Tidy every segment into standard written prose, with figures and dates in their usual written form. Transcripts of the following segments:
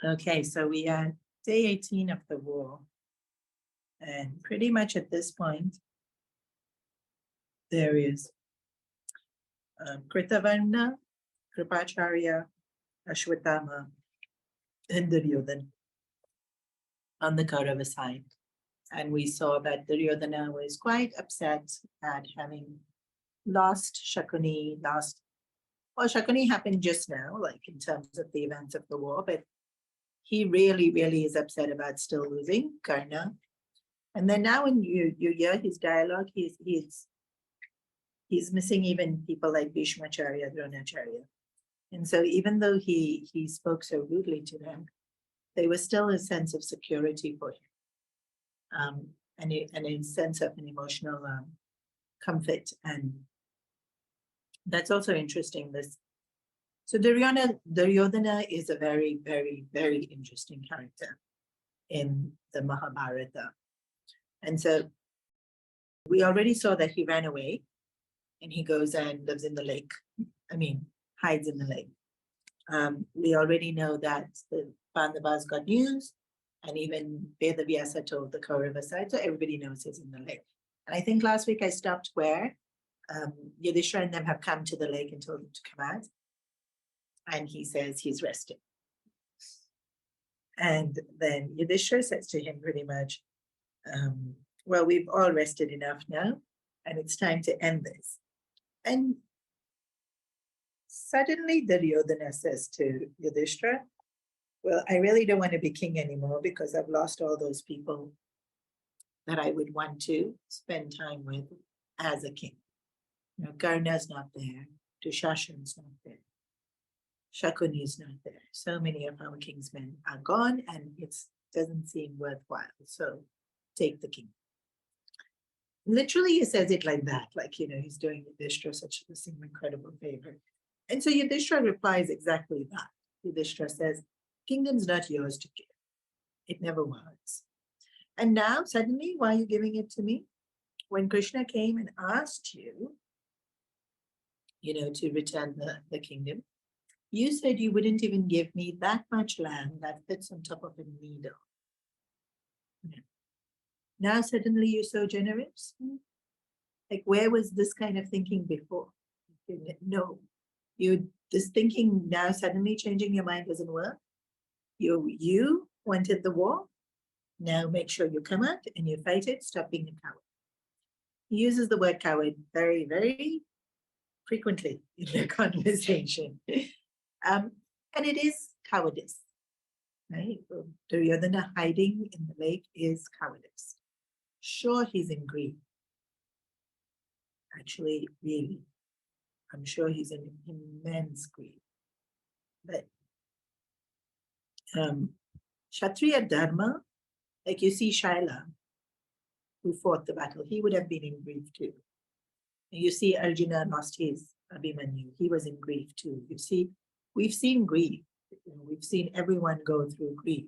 Okay, so we are day 18 of the war. And pretty much at this point, there is Kritavarna, Kripacharya, Ashwatthama, and Duryodhana on the Kaurava side. And we saw that Dhuryodhana was quite upset at having lost Shakuni, well, Shakuni happened just now, like in terms of the events of the war, but he really, really is upset about still losing Karna. And then now when you hear his dialogue, he's missing even people like Bhishmacharya, Dronacharya. And so even though he spoke so rudely to them, there was still a sense of security for him, and a sense of an emotional comfort. And that's also interesting. So Duryodhana is a very, very, very interesting character in the Mahabharata. And so we already saw that he ran away and he goes and lives in the lake. Hides in the lake. We already know that the Pandavas got news, and even Vedavyasa told the Kaurava side, so everybody knows he's in the lake. And I think last week I stopped where Yudhishthira and them have come to the lake and told him to come out. And he says he's resting. And then Yudhishthira says to him pretty much, well, we've all rested enough now, and it's time to end this. And suddenly Duryodhana says to Yudhishthira, well, I really don't want to be king anymore because I've lost all those people that I would want to spend time with as a king. Karna's not there, Dushashan's not there, Shakuni's not there. So many of our kingsmen are gone and it doesn't seem worthwhile. So take the king. Literally, he says it like that, like, he's doing Yudhishthira such an incredible favor. And so Yudhishthira replies exactly that. Yudhishthira says, kingdom's not yours to give. It never was. And now, suddenly, why are you giving it to me? When Krishna came and asked you, to return the kingdom, you said you wouldn't even give me that much land that fits on top of a needle. Now, suddenly, you're so generous? Like, where was this kind of thinking before? No. This thinking now suddenly changing your mind doesn't work. You wanted the war. Now make sure you come out and you fight it. Stop being a coward. He uses the word coward very, very frequently in the conversation. And it is cowardice. Right? Duryodhana hiding in the lake is cowardice. Sure, he's in grief. Actually, really. I'm sure he's in immense grief. But Kshatriya Dharma, like you see Shaila, who fought the battle, he would have been in grief too. And you see Arjuna lost his Abhimanyu, he was in grief too. You see, we've seen grief. We've seen everyone go through grief.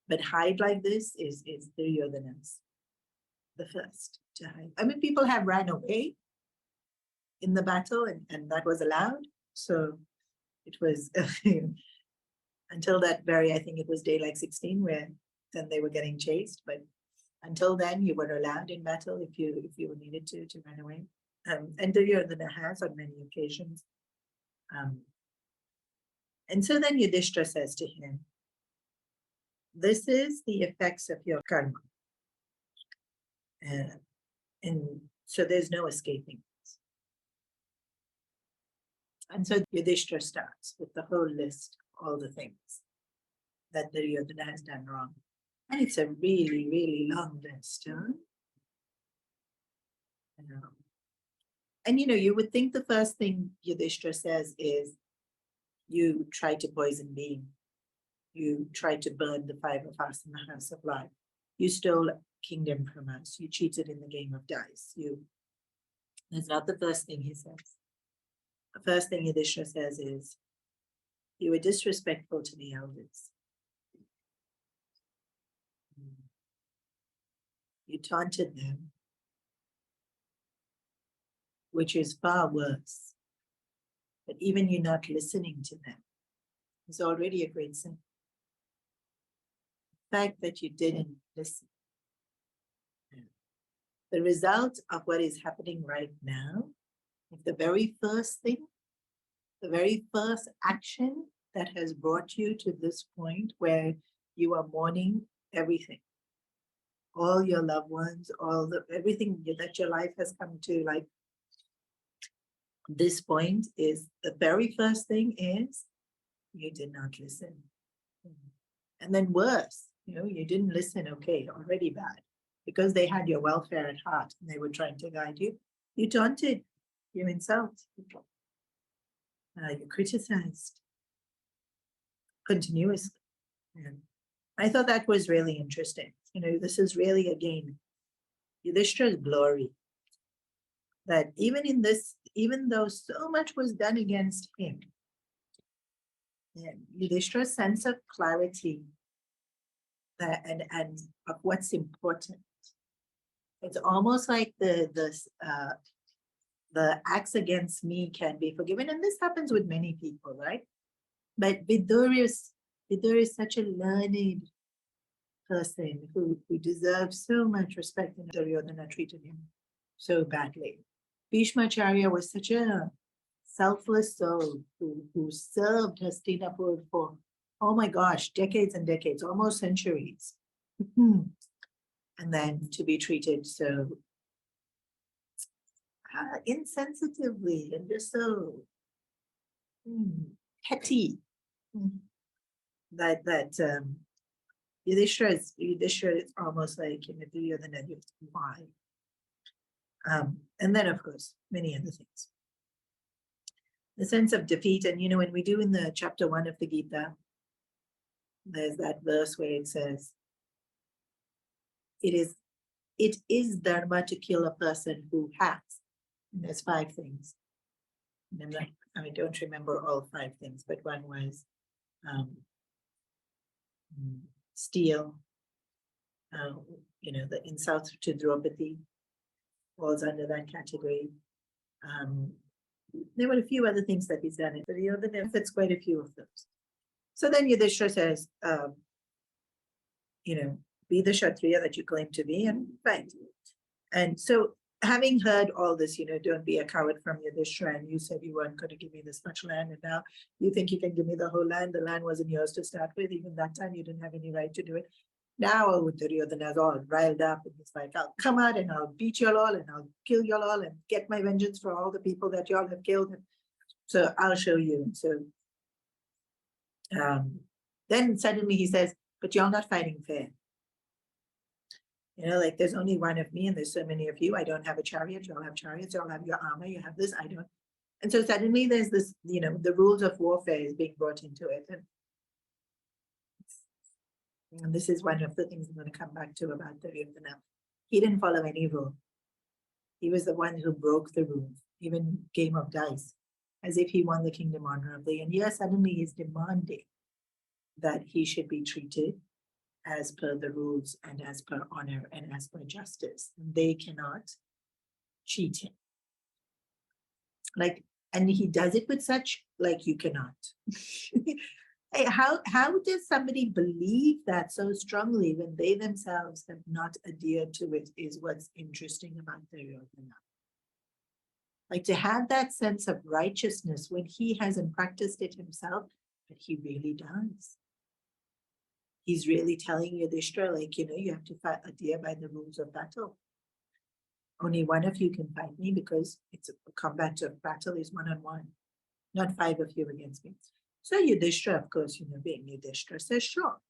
But hide like this is Duryodhana's the first to hide. People have ran away in the battle, and that was allowed. So it was until that I think it was day like 16 where then they were getting chased. But until then, you were allowed in battle if you needed to run away. And Duryodhana has on many occasions. And so then Yudhishthira says to him, this is the effects of your karma. And so there's no escaping. And so Yudhishthira starts with the whole list of all the things that Duryodhana has done wrong. And it's a really, really long list. And you would think the first thing Yudhishthira says is, you tried to poison me. You tried to burn the 5 of us in the house of life. You stole kingdom from us. You cheated in the game of dice. That's not the first thing he says. The first thing Yudhishthira says is, you were disrespectful to the elders. You taunted them, which is far worse. But even you not listening to them is already a great sin. The fact that you didn't listen. The result of what is happening right now, if the very first thing, the very first action that has brought you to this point where you are mourning everything, all your loved ones, everything that your life has come to, like this point, is the very first thing is you did not listen. And then worse, you didn't listen, okay, already bad, because they had your welfare at heart and they were trying to guide you. You taunted, you insult, you criticized continuously. And I thought that was really interesting. This is really, again, Yudhishthira's glory. That even though so much was done against him, Yudhishthira's sense of clarity and of what's important. It's almost like the acts against me can be forgiven, and this happens with many people, right? But Vidura is such a learned person who deserves so much respect, and Dhuryodhana treated him so badly. Bhishmacharya was such a selfless soul who served Hastinapur for, oh my gosh, decades and decades, almost centuries. And then to be treated so insensitively and just so petty. That Yudhishthira is almost like Dhuryodhana, why? And then, of course, many other things. The sense of defeat, and when we do in the chapter 1 of the Gita, there's that verse where it says, it is dharma to kill a person who has. And there's 5 things. And I don't remember all 5 things, but one was steal, the insult to Draupadi falls under that category. There were a few other things that he's done, but the benefits quite a few of those. So then Yudhishthira says, be the Kshatriya that you claim to be, and fine. And so, having heard all this, don't be a coward from Yudhishthira, and you said you weren't going to give me this much land, and now you think you can give me the whole land. The land wasn't yours to start with. Even that time, you didn't have any right to do it. Now, Dhuryodhana is all riled up, and he's like, I'll come out and I'll beat you all, and I'll kill you all, and get my vengeance for all the people that you all have killed. So I'll show you. So then suddenly he says, but you're not fighting fair. Like there's only one of me and there's so many of you. I don't have a chariot. You all have chariots. You all have your armor. You have this. I don't. And so suddenly there's this, the rules of warfare is being brought into it. And this is one of the things I'm going to come back to about Dhuryodhana. He didn't follow any rule. He was the one who broke the rules, even game of dice, as if he won the kingdom honorably. And here suddenly he's demanding that he should be treated as per the rules and as per honor and as per justice. They cannot cheat him. And he does it with such, you cannot. Hey, how does somebody believe that so strongly when they themselves have not adhered to it is what's interesting about Dhuryodhana. To have that sense of righteousness when he hasn't practiced it himself, but he really does. He's really telling Yudhishthira, you have to adhere by the rules of battle. Only one of you can fight me because it's a combative battle is one-on-one, not 5 of you against me. So Yudhishthira, of course, being Yudhishthira, says, sure.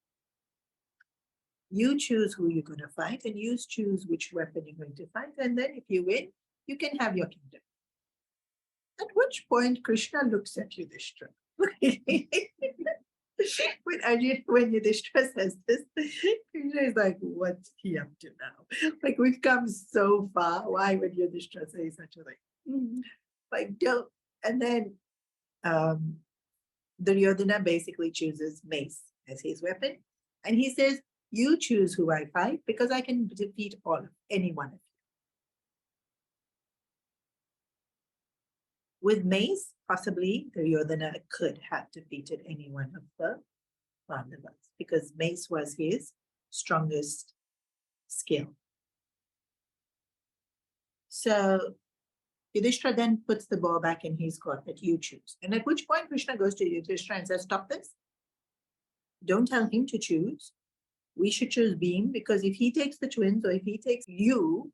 You choose who you're going to fight and you choose which weapon you're going to fight. And then if you win, you can have your kingdom. At which point Krishna looks at Yudhishthira. When Yudhishthira says this, Krishna is like, what's he up to now? We've come so far. Why would Yudhishthira say such a thing? Don't. And then Duryodhana basically chooses mace as his weapon. And he says, you choose who I fight because I can defeat any one of you. With mace, possibly Duryodhana could have defeated any one of the Pandavas because mace was his strongest skill. So Yudhishthira then puts the ball back in his court that you choose. And at which point Krishna goes to Yudhishthira and says, stop this. Don't tell him to choose. We should choose Bhim because if he takes the twins or if he takes you,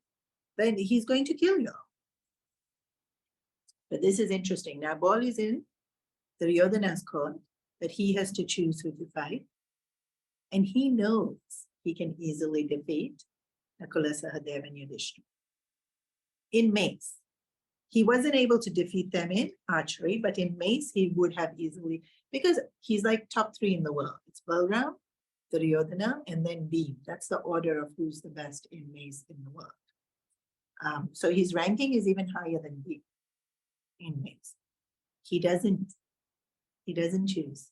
then he's going to kill you. But this is interesting. Now, ball is in Duryodhana's court, but he has to choose who to fight. And he knows he can easily defeat Nakula, Sahadeva, and Yudhishthira. In mace, he wasn't able to defeat them in archery, but in mace, he would have easily, because he's like top 3 in the world. It's Balram, Duryodhana, and then Bhim. That's the order of who's the best in mace in the world. So his ranking is even higher than Bhim in mace. He doesn't choose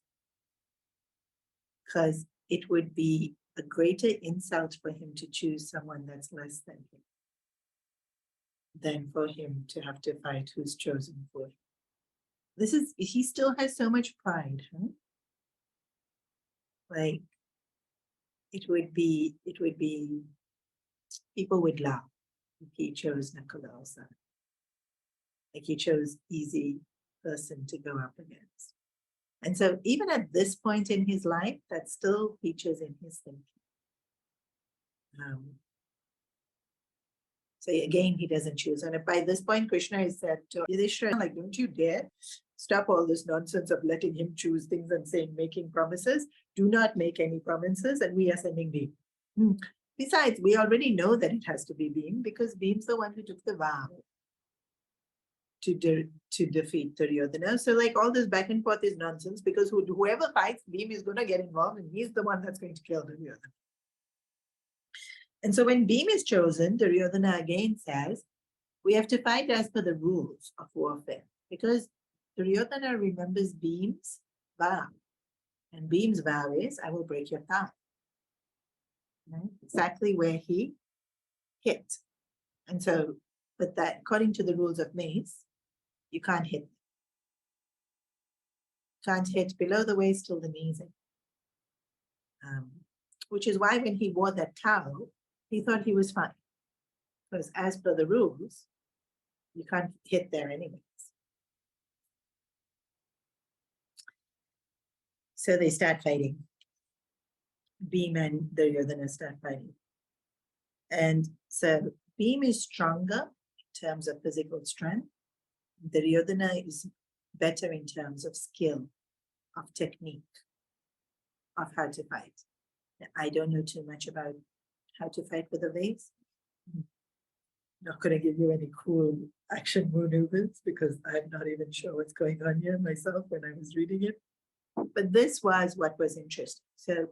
because it would be a greater insult for him to choose someone that's less than him than for him to have to fight who's chosen for him. He still has so much pride, huh? Like, it would be, people would laugh if he chose Nakula also. Like he chose easy person to go up against. And so even at this point in his life, that still features in his thinking. So again, he doesn't choose. And by this point, Krishna has said to Yudhishthira, like, don't you dare stop all this nonsense of letting him choose things and saying, making promises. Do not make any promises, and we are sending Bhim. Besides, we already know that it has to be Bhim because Bhim's the one who took the vow to defeat Dhuryodhana. So like all this back and forth is nonsense because whoever fights Bhim is going to get involved and he's the one that's going to kill Dhuryodhana. And so when Bhim is chosen, Duryodhana again says, we have to fight as per the rules of warfare because Duryodhana remembers Bhim's vow. And Bhim's vow is, I will break your thigh. Right? Exactly where he hit. And so, but that according to the rules of mace, you can't hit. Can't hit below the waist till the knees. Which is why when he wore that towel, he thought he was fine. Because as per the rules, you can't hit there anyways. So they start fighting. Bhim and Duryodhana start fighting. And so Bhim is stronger in terms of physical strength. Duryodhana is better in terms of skill, of technique, of how to fight. I don't know too much about how to fight with a vase. Not going to give you any cool action maneuvers because I'm not even sure what's going on here myself when I was reading it. But this was what was interesting. So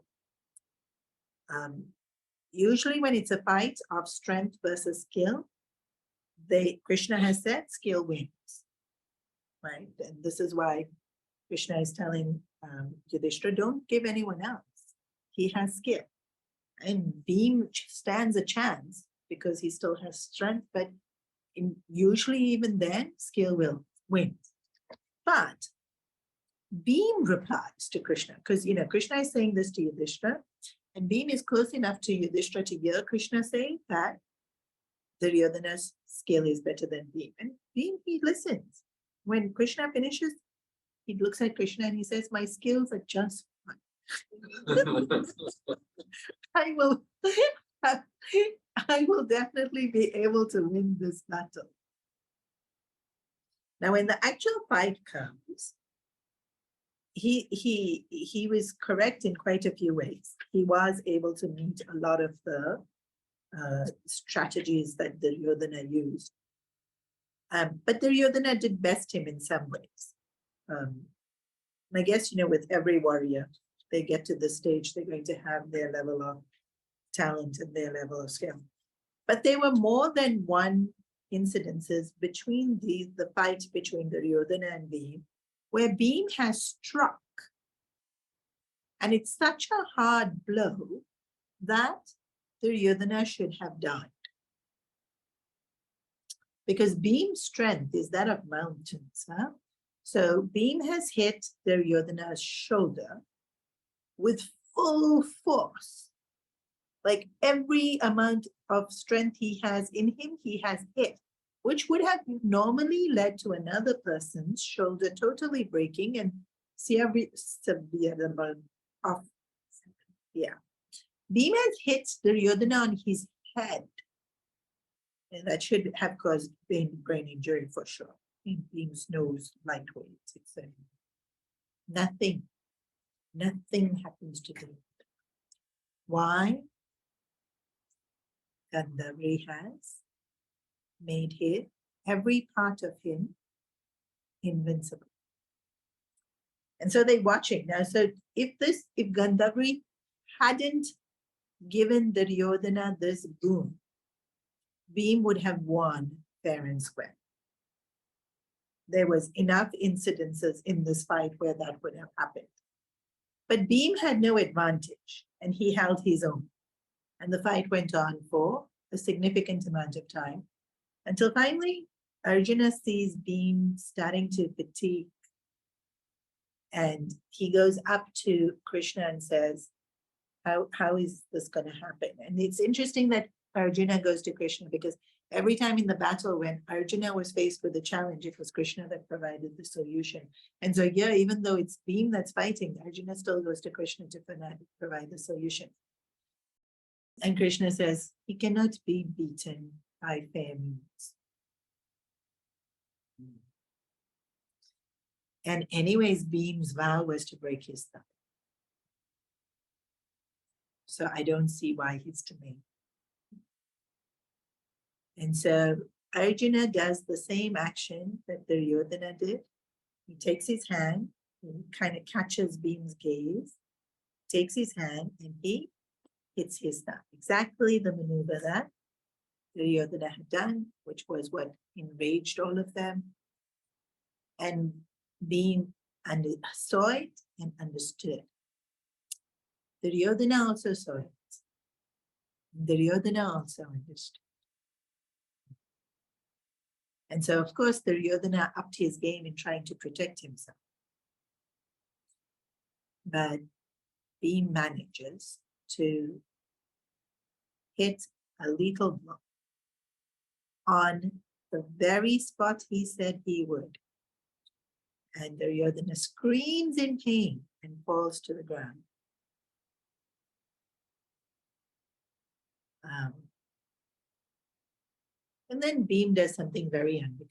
usually when it's a fight of strength versus skill, Krishna has said skill wins, right? And this is why Krishna is telling Yudhishthira, don't give anyone else. He has skill. And Bhim stands a chance because he still has strength, but usually even then, skill will win. But Bhim replies to Krishna, because Krishna is saying this to Yudhishthira, and Bhim is close enough to Yudhishthira to hear Krishna say that Duryodhana's skill is better than Bhim. And Bhim, he listens. When Krishna finishes, he looks at Krishna and he says, my skills are just fine. I will definitely be able to win this battle. Now, when the actual fight comes, he was correct in quite a few ways. He was able to meet a lot of the strategies that Duryodhana used. But Duryodhana did best him in some ways. I guess, with every warrior, they get to this stage, they're going to have their level of talent and their level of skill. But there were more than one incidences between the fight between Duryodhana and Bhim, where Bhim has struck. And it's such a hard blow that Duryodhana should have died. Because Bhim's strength is that of mountains. Huh? So Bhim has hit Duryodhana's shoulder with full force. Like every amount of strength he has in him, he has hit, which would have normally led to another person's shoulder totally breaking and severe off. Yeah. Bhim has hit Duryodhana on his head. And that should have caused brain injury for sure. In Bhim's nose, lightweight. It's nothing happens to him. Why? Gandhavri has made every part of him invincible. And so they're watching now. So if Gandhavri hadn't given Duryodhana this boon, Bhim would have won fair and square. There was enough incidences in this fight where that would have happened. But Bhim had no advantage, and he held his own. And the fight went on for a significant amount of time, until finally Arjuna sees Bhim starting to fatigue. And he goes up to Krishna and says, how is this going to happen? And it's interesting that Arjuna goes to Krishna, because every time in the battle when Arjuna was faced with a challenge, it was Krishna that provided the solution. And so here, even though it's Bhim that's fighting, Arjuna still goes to Krishna to provide the solution. And Krishna says, he cannot be beaten by fair means. And anyways, Bhim's vow was to break his thumb. So I don't see why he's to me. And so Arjuna does the same action that Dhuryodhana did. He takes his hand, he kind of catches Bhim's gaze, takes his hand, and he hits his thumb. Exactly the maneuver that Dhuryodhana had done, which was what enraged all of them. And Bhim saw it and understood. Dhuryodhana also saw it. Dhuryodhana also understood. And so, of course, Dhuryodhana upped his game in trying to protect himself. But Bhim manages to hit a little blow on the very spot he said he would. And Dhuryodhana screams in pain and falls to the ground. And then Bhim does something very unbecoming.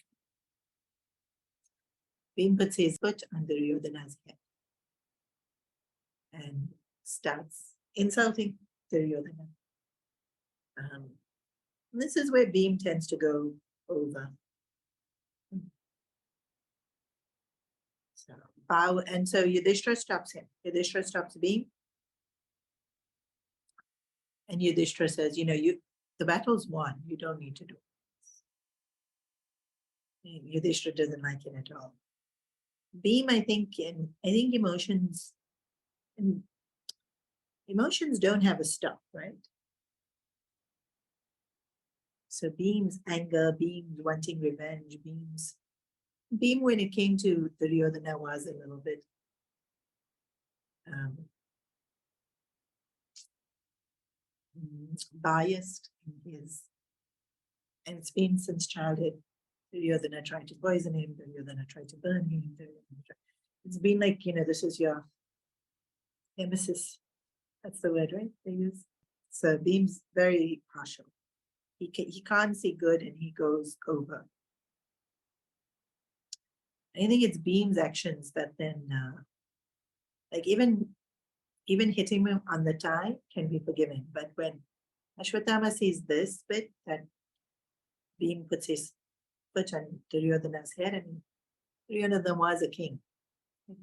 Bhim puts his foot on Dhuryodhana's head and starts insulting Dhuryodhana. This is where Bhim tends to go over. So bow, and so Yudhishthira stops him. Yudhishthira stops Bhim. And Yudhishthira says, the battle's won. You don't need to do it. Yudhishthira doesn't like it at all. Bhim, I think emotions don't have a stop, right? So Bhim's anger, Bhim's wanting revenge, Bhim, when it came to Dhuryodhana, was a little bit biased in his, and it's been since childhood. Dhuryodhana tried to poison him, Dhuryodhana tried to burn him. It's been like, this is your nemesis. That's the word, right? They use. So Bhim's very partial. He can't see good and he goes over. I think it's Bhim's actions that then, like even hitting him on the thigh can be forgiven. But when Ashwatthama sees this bit, that Bhim puts his foot on Duryodhana's head, and Duryodhana was a king,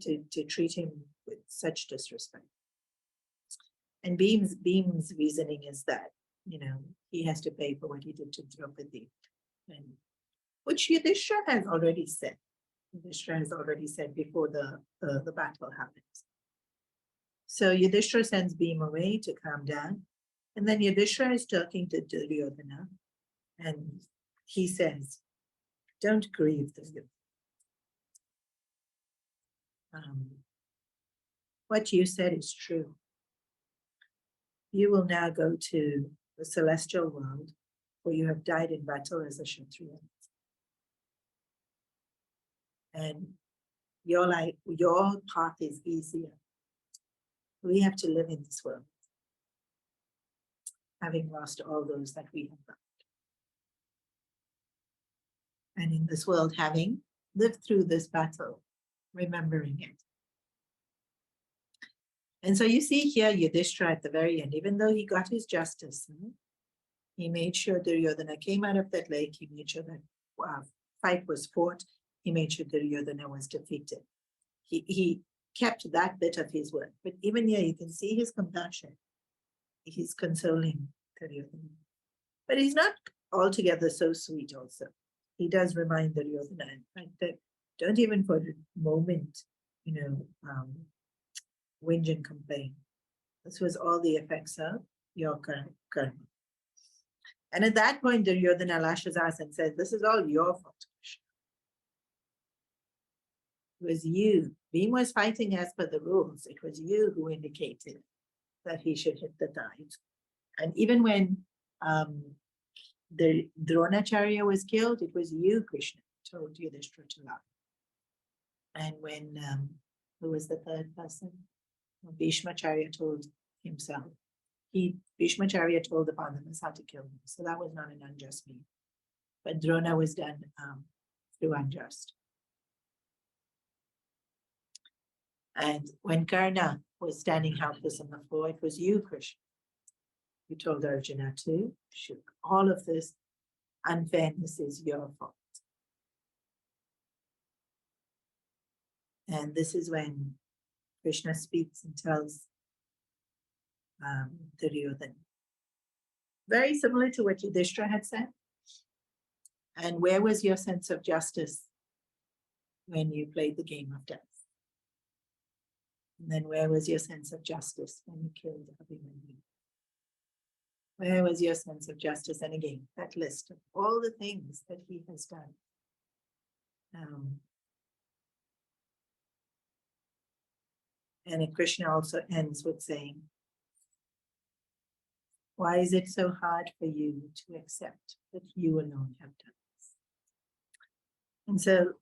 to treat him with such disrespect. And Bhim's reasoning is that, he has to pay for what he did to Draupadi, and which Yudhishthira has already said. Yudhishthira has already said before the battle happens. So Yudhishthira sends Bhim away to calm down. And then Yudhishthira is talking to Duryodhana, and he says, don't grieve, Duryodhana. what you said is true. You will now go to the celestial world where you have died in battle as a Kshatriya. And your life, your path is easier. We have to live in this world, having lost all those that we have loved. And in this world, having lived through this battle, remembering it. And so you see here Yudhishthira at the very end, even though he got his justice, he made sure Duryodhana came out of that lake, he made sure that fight was fought, he made sure Duryodhana was defeated. He kept that bit of his word. But even here, you can see his compassion. He's consoling Duryodhana. But he's not altogether so sweet also. He does remind Duryodhana, in fact, that don't even for a moment, whinge and complain. This was all the effects of your karma. And at that point, Duryodhana lashes us and says, this is all your fault. It was you. Bhima was fighting as per the rules. It was you who indicated that he should hit the tide. And even when the Dronacharya was killed, it was you, Krishna, told Yudhishthira to love. And when, who was the third person? Bhishmacharya told himself. Bhishmacharya told the Pandavas how to kill him. So that was not an unjust mean. But Drona was done through unjust. And when Karna was standing helpless on the floor, it was you, Krishna. You told Arjuna to shoot. All of this unfairness is your fault. And this is when Krishna speaks and tells Dhuryodhana. Very similar to what Yudhishthira had said. And where was your sense of justice when you played the game of death? And then where was your sense of justice when you killed Abhimanyu? Where was your sense of justice? And again, that list of all the things that he has done. And Krishna also ends with saying, why is it so hard for you to accept that you alone have done this? And so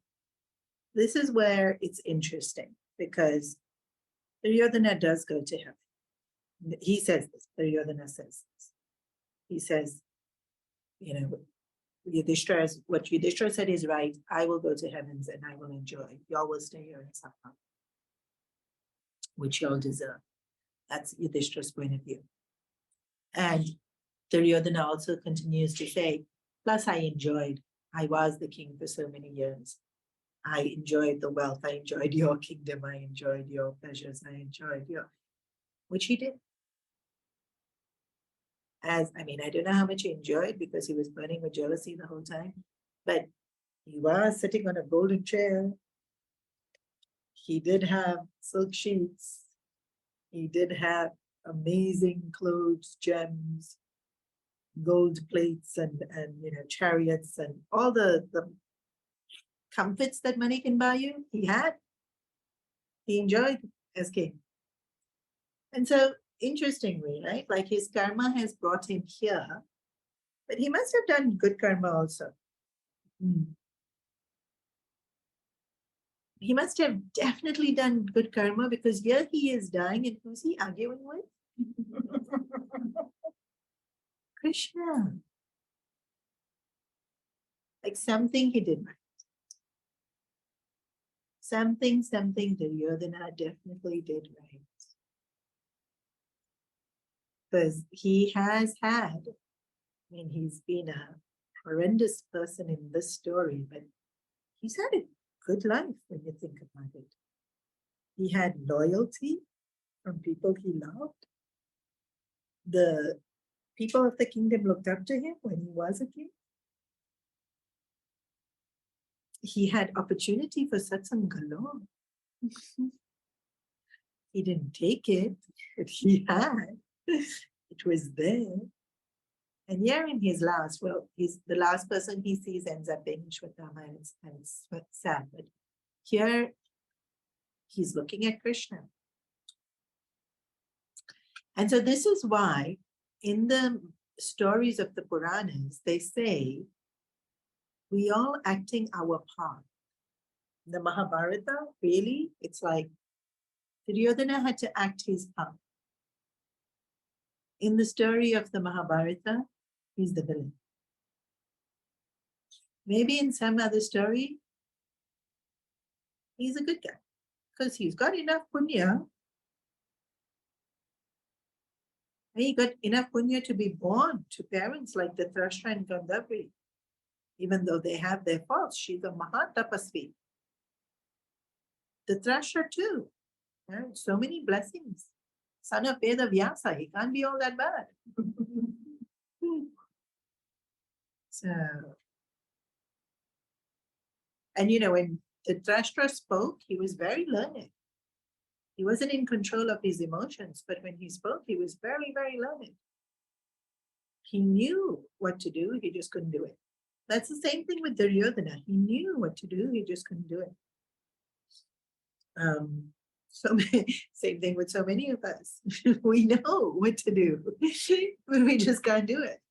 this is where it's interesting, because Duryodhana does go to heaven. He says this, Dhuryodhana says this. He says, what Yudhishthira said is right. I will go to heavens and I will enjoy. Y'all will stay here and suffer, which y'all deserve. That's Yudhishthira's point of view. And Duryodhana also continues to say, plus I was the king for so many years. I enjoyed the wealth, I enjoyed your kingdom, I enjoyed your pleasures, I enjoyed which he did. I don't know how much he enjoyed because he was burning with jealousy the whole time, but he was sitting on a golden chair. He did have silk sheets. He did have amazing clothes, gems, gold plates, and chariots, and all the comforts that money can buy you. He enjoyed as king. And so, interestingly, right, like his karma has brought him here, but he must have done good karma also. He must have definitely done good karma, because here he is dying, and who's he arguing with? Krishna. Like something he did right. Something Duryodhana definitely did right. Because he has had, he's been a horrendous person in this story, but he's had a good life when you think about it. He had loyalty from people he loved. The people of the kingdom looked up to him when he was a king. He had opportunity for satsang galore. He didn't take it, but he had. It was there. And here in his last, he's the last person he sees ends up being Shwetama, and it's sad. But here, He's looking at Krishna. And so this is why in the stories of the Puranas, they say, we all acting our part. The Mahabharata, really, it's like Dhuryodhana had to act his part. In the story of the Mahabharata, he's the villain. Maybe in some other story, he's a good guy because he's got enough punya. He got enough punya to be born to parents like the Thrashra and Gandharvi. Even though they have their faults, she's a Mahatapasvi. The Thrashra too. Right? So many blessings. Son of Veda Vyasa, he can't be all that bad. So, and when the Thrashra spoke, he was very learned. He wasn't in control of his emotions, but when he spoke, he was very, very learned. He knew what to do, he just couldn't do it. That's the same thing with Duryodhana. He knew what to do, he just couldn't do it. Same thing with so many of us. We know what to do, but we just can't do it.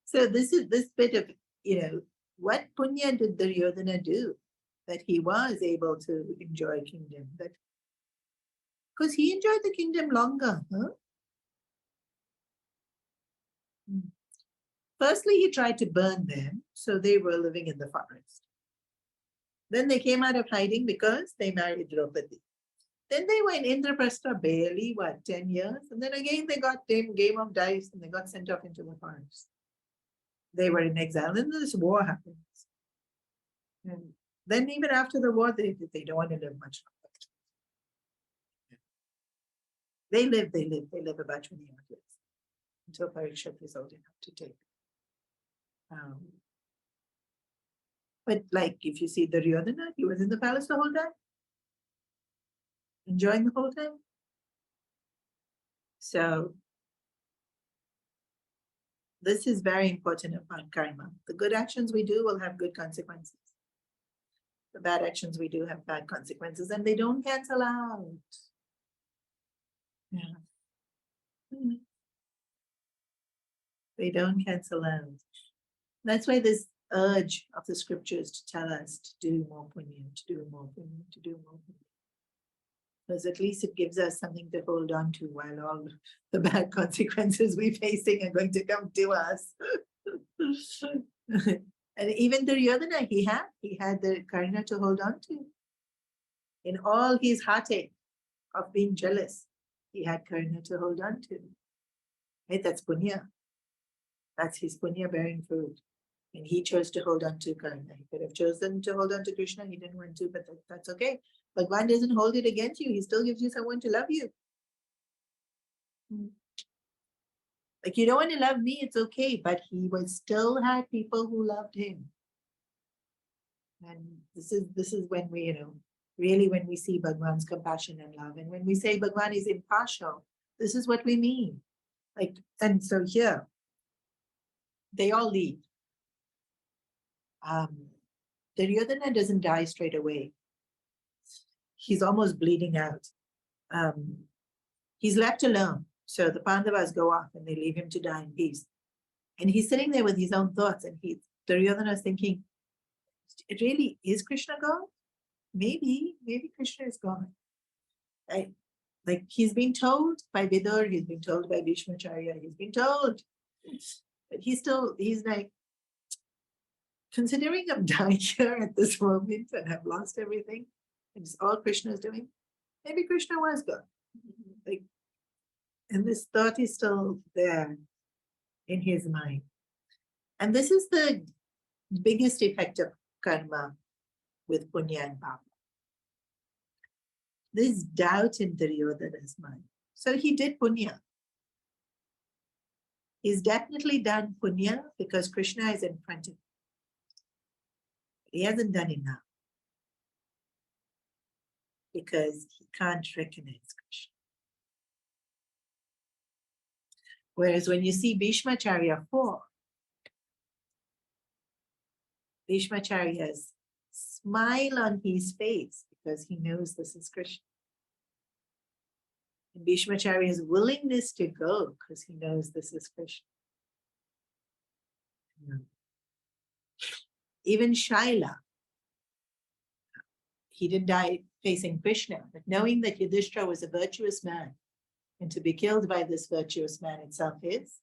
So this bit of, what punya did Duryodhana do that he was able to enjoy kingdom? That because he enjoyed the kingdom longer, huh? Firstly, he tried to burn them, so they were living in the forest. Then they came out of hiding because they married Draupadi. Then they were in Indraprastha barely, 10 years? And then again they got game of dice and they got sent off into the forest. They were in exile, and this war happens. And then even after the war, they don't want to live much longer. They live about 20 years until Parikshit is old enough to take. But like if you see Duryodhana, he was in the palace the whole time, enjoying the whole time. So this is very important about karma. The good actions we do will have good consequences. The bad actions we do have bad consequences, and they don't cancel out. Yeah. They don't cancel out. That's why this urge of the scriptures to tell us to do more punya, to do more punya, to do more punya. Because at least it gives us something to hold on to while all the bad consequences we're facing are going to come to us. And even Duryodhana, he had the karuna to hold on to. In all his heartache of being jealous, he had karuna to hold on to. Right? That's punya. That's his punya bearing fruit. And he chose to hold on to karuna. He could have chosen to hold on to Krishna. He didn't want to, but that's okay. Bhagwan doesn't hold it against you. He still gives you someone to love you. Like, you don't want to love me, it's okay. But he was still had people who loved him. And this is when we, really when we see Bhagwan's compassion and love. And when we say Bhagwan is impartial, this is what we mean. Like, and so here, they all leave. Duryodhana doesn't die straight away. He's almost bleeding out. He's left alone. So the Pandavas go off and they leave him to die in peace. And he's sitting there with his own thoughts, and Duryodhana is thinking, it really is Krishna gone? Maybe Krishna is gone. Right? Like he's been told by Vidur, he's been told by Bhishmacharya, he's been told. But he's like, considering I'm dying here at this moment and I've lost everything, and it's all Krishna is doing, maybe Krishna was gone. Like, and this thought is still there in his mind. And this is the biggest effect of karma with punya and papa. This doubt in Duryodhana's mind. So he did punya. He's definitely done punya because Krishna is in front of him. He hasn't done enough because he can't recognize Krishna. Whereas when you see Bhishmacharya fall, Bhishmacharya's smile on his face because he knows this is Krishna. And Bhishmacharya's willingness to go because he knows this is Krishna. Even Shaila, he didn't die facing Krishna, but knowing that Yudhishthira was a virtuous man, and to be killed by this virtuous man itself is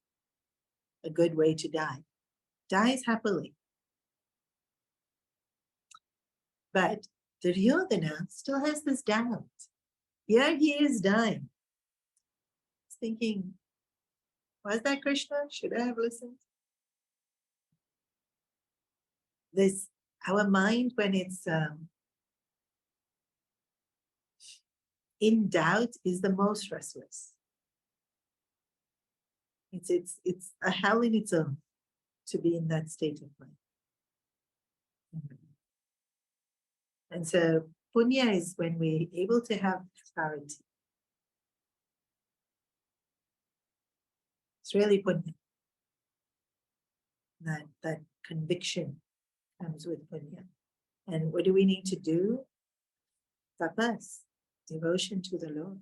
a good way to die. Dies happily. But Dhuryodhana still has this doubt. Here he is dying. He's thinking, was that Krishna? Should I have listened? This, our mind, when it's in doubt, is the most restless. It's a hell in its own to be in that state of mind. And so punya is when we're able to have clarity. It's really punya. That conviction comes with punya. And what do we need to do? Tapas, devotion to the Lord.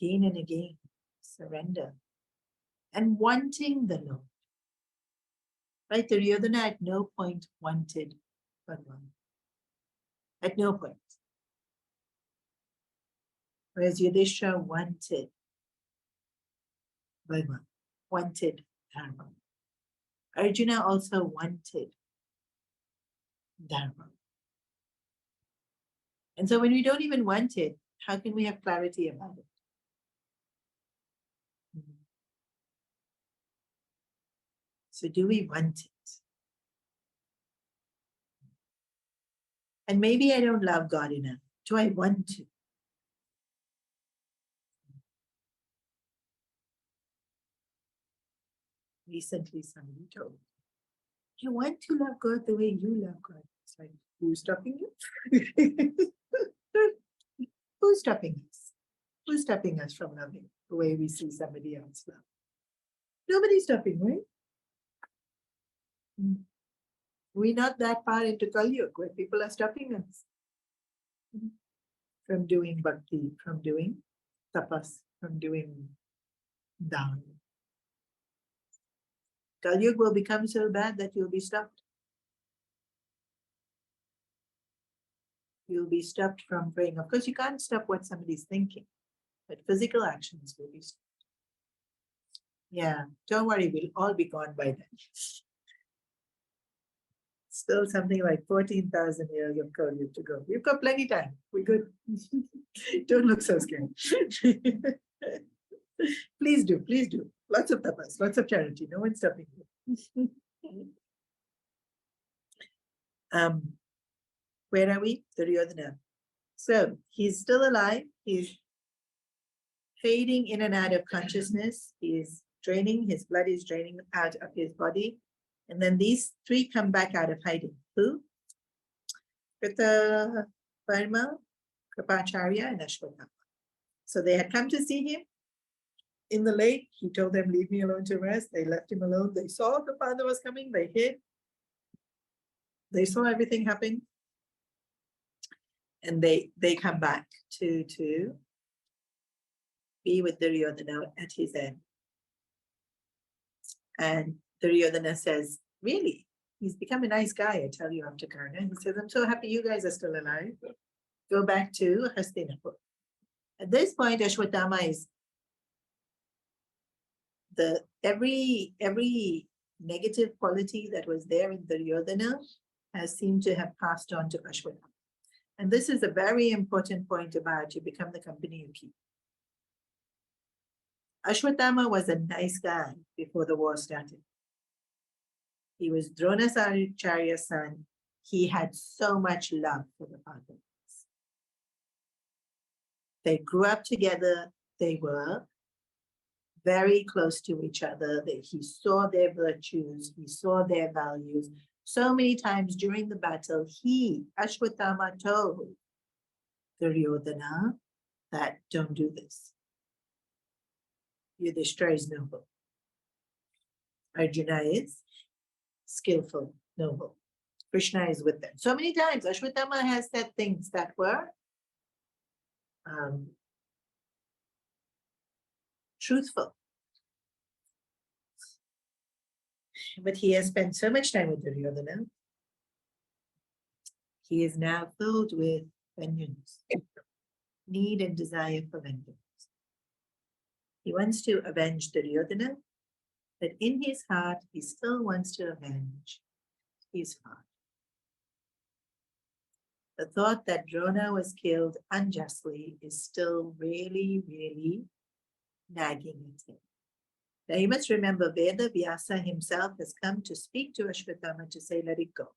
Again and again, surrender. And wanting the Lord. Right? Dhuryodhana at no point wanted Bhagavan. At no point. Whereas Yudhishthira wanted Bhagavan, wanted Dharma. Arjuna also wanted Dharma. And so when we don't even want it, how can we have clarity about it? So do we want it? And maybe I don't love God enough. Do I want to? Recently, somebody told me, you want to love God the way you love God. It's like, who's stopping you? Who's stopping us? Who's stopping us from loving the way we see somebody else love? Nobody's stopping, right? We're not that far into Kali Yuga where people are stopping us from doing bhakti, from doing tapas, from doing dharma. Kali Yuga will become so bad that you'll be stopped. You'll be stopped from praying. Of course, you can't stop what somebody's thinking, but physical actions will be stopped. Yeah, don't worry, we'll all be gone by then. Still something like 14,000 years of Kali Yuga to go. We've got plenty of time. We're good. Don't look so scared. Please do, please do. Lots of tapas, lots of charity. No one's stopping you. Where are we? Dhuryodhana. So he's still alive. He's fading in and out of consciousness. He's draining, his blood is draining out of his body. And then these three come back out of hiding. Who? Krita, Parma, Kripacharya, and Ashwatthama. So they had come to see him in the lake. He told them, leave me alone to rest. They left him alone. They saw the father was coming. They hid. They saw everything happen. And they come back to be with Dhuryodhana at his end. And Dhuryodhana says, really? He's become a nice guy, I tell you, after Karna. He says, I'm so happy you guys are still alive. Go back to Hastinapur. At this point, Ashwatthama is every negative quality that was there in Dhuryodhana has seemed to have passed on to Ashwatthama. And this is a very important point about you become the company you keep. Ashwatthama was a nice guy before the war started. He was Dronacharya's son. He had so much love for the Pandavas. They grew up together. They were very close to each other. He saw their virtues. He saw their values. So many times during the battle, Ashwatthama, told Dhuryodhana that don't do this. Yudhishthira is noble. Arjuna is skillful, noble. Krishna is with them. So many times Ashwatthama has said things that were truthful. But he has spent so much time with Duryodhana. He is now filled with vengeance, need and desire for vengeance. He wants to avenge Duryodhana, but in his heart, he still wants to avenge his father. The thought that Drona was killed unjustly is still really, really nagging at him. Now you must remember, Veda Vyasa himself has come to speak to Ashwatthama to say, let it go.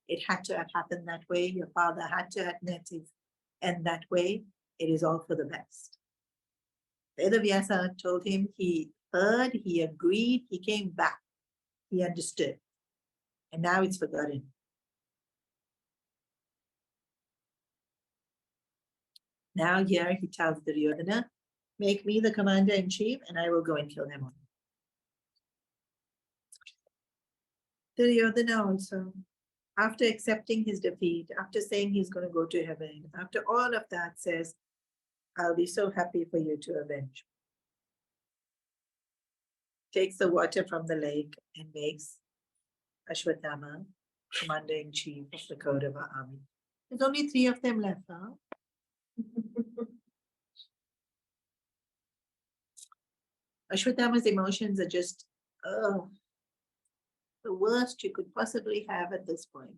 It had to have happened that way. Your father had to have met his end that way. It is all for the best. Veda Vyasa told him he heard, he agreed, he came back. He understood. And now it's forgotten. Now here he tells Duryodhana, make me the commander-in-chief and I will go and kill him all. Duryodhana also, after accepting his defeat, after saying he's going to go to heaven, after all of that says, I'll be so happy for you to avenge. Takes the water from the lake and makes Ashwatthama commander-in-chief of the Kaurava army. There's only 3 of them left, huh? Ashwatthama's emotions are just the worst you could possibly have at this point.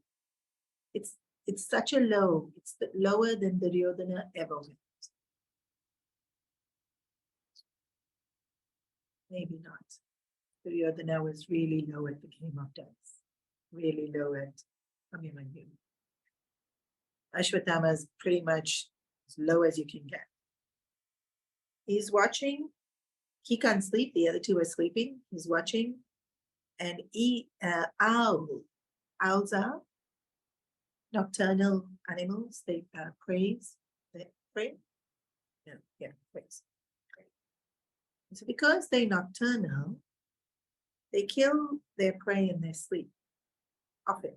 It's such a low. It's lower than Dhuryodhana ever went. Maybe not. Dhuryodhana was really low at the game of dice. Really low at Abhimanyu. Ashwatthama is pretty much as low as you can get. He's watching. He can't sleep. The other 2 are sleeping. He's watching. And owls are nocturnal animals. They praise. They pray? No, yeah, praise. So because they're nocturnal, they kill their prey in their sleep, often.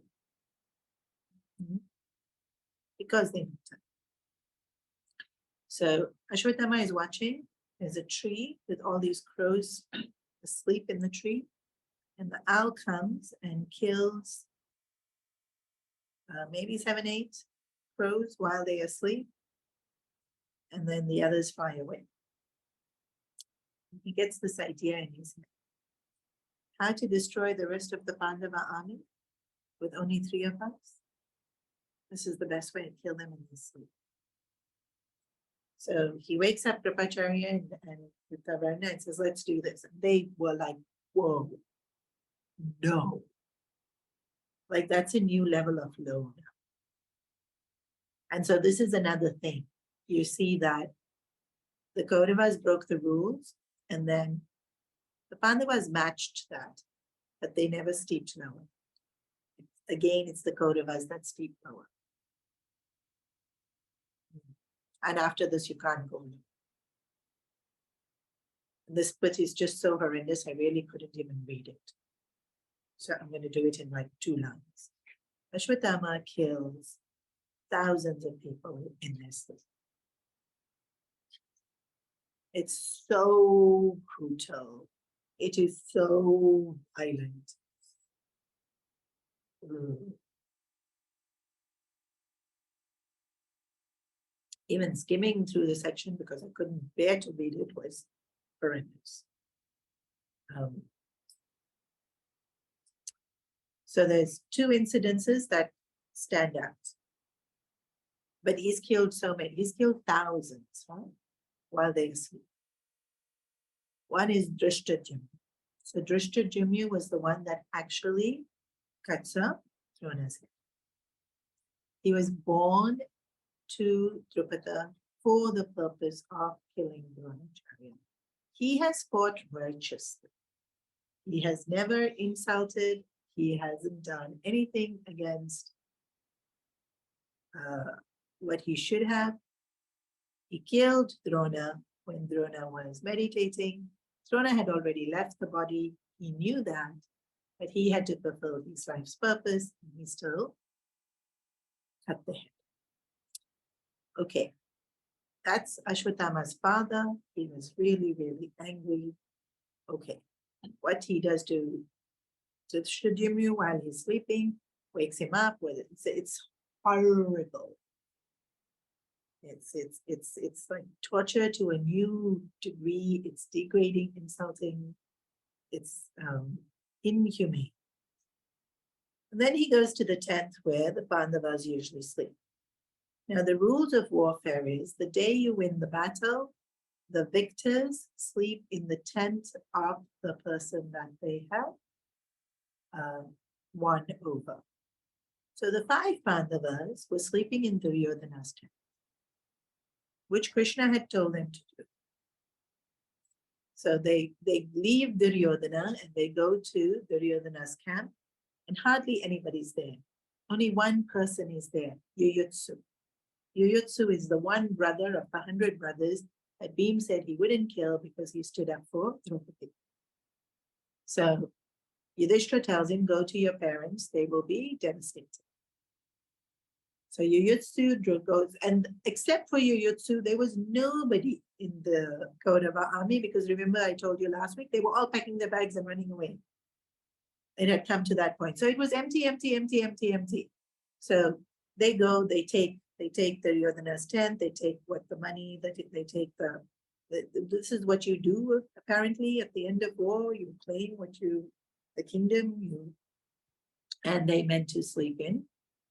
Because they're nocturnal. So Ashwatthama is watching. There's a tree with all these crows asleep in the tree. And the owl comes and kills maybe 7, 8 crows while they're asleep. And then the others fly away. He gets this idea in his head. How to destroy the rest of the Pandava army with only 3 of us? This is the best way to kill them in his sleep. So he wakes up Kripacharya and Varna and says, let's do this. And they were like, whoa, no. Like that's a new level of low now. And so this is another thing. You see that the Kauravas broke the rules and then the Pandavas matched that, but they never steeped lower. Again, it's the Kauravas that steep lower. And after this, you can't go low. This split is just so horrendous, I really couldn't even read it. So I'm going to do it in like 2 lines. Ashwatthama kills thousands of people in their sleep. It's so brutal. It is so violent. Even skimming through the section because I couldn't bear to read it was horrendous. So there's 2 incidences that stand out. But he's killed so many. He's killed thousands, right? While they sleep. One is Dhrishtadhyumna. So Dhrishtadhyumna was the one that actually cuts up Drona's head. He was born to Drupada for the purpose of killing Dronacharya. He has fought righteously. He has never insulted. He hasn't done anything against what he should have. He killed Drona when Drona was meditating. Drona had already left the body. He knew that. But he had to fulfill his life's purpose, and he still cut the head. Okay, that's Ashwatthama's father. He was really, really angry. Okay, what he does to Dhryodhana while he's sleeping, wakes him up. It's horrible. It's like torture to a new degree. It's degrading, insulting. It's inhumane. And then he goes to the tent where the Pandavas usually sleep. Now, the rules of warfare is the day you win the battle, the victors sleep in the tent of the person that they have won over. So the 5 Pandavas were sleeping in Dhuryodhana's tent, which Krishna had told them to do. So they leave Dhuryodhana and they go to Dhuryodhana's camp, and hardly anybody's there. Only one person is there, Yuyutsu. Yuyutsu is the one brother of 100 brothers that Bhim said he wouldn't kill because he stood up for Draupadi. So Yudhishthira tells him, go to your parents, they will be devastated. So Yuyutsu goes, and except for Yuyutsu, there was nobody in the Kaurava army, because remember I told you last week, they were all packing their bags and running away. It had come to that point. So it was empty, empty, empty, empty, empty. So they go, they take the Dhuryodhana's tent, they take what the money, they take this is what you do apparently at the end of war, you claim the kingdom, and they meant to sleep in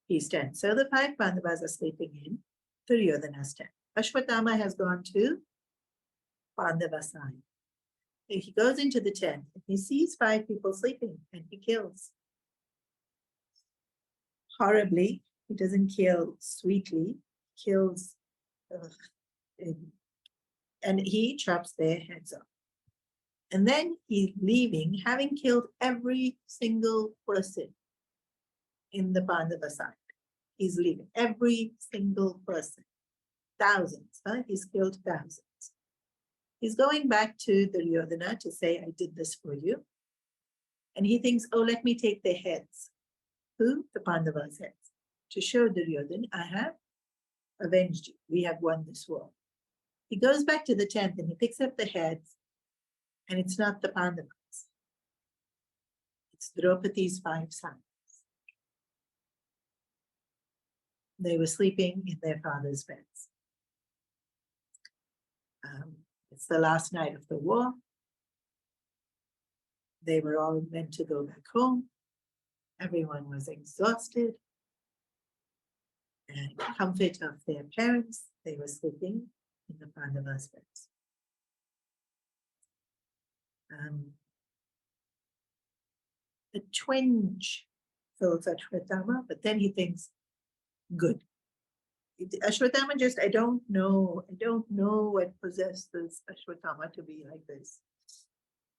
his tent. So the 5 Pandavas are sleeping in Dhuryodhana's tent. Ashwatthama has gone to Pandava side. He goes into the tent and he sees 5 people sleeping and he kills. Horribly, he doesn't kill sweetly, kills, and he chops their heads off. And then he's leaving, having killed every single person in the Pandava side. He's leaving every single person. Thousands, he's killed thousands. He's going back to Dhuryodhana to say, I did this for you. And he thinks, oh, let me take their heads. Who? The Pandavas' heads. To show Dhuryodhana, I have avenged you. We have won this war. He goes back to the tent and he picks up the heads, and it's not the Pandavas. It's Draupadi's 5 sons. They were sleeping in their father's beds. It's the last night of the war. They were all meant to go back home. Everyone was exhausted. And comfort of their parents, they were sleeping in the Pandavas' beds. A twinge fills Ashwatthama, but then he thinks, good. Ashwatthama just, I don't know what possessed this Ashwatthama to be like this.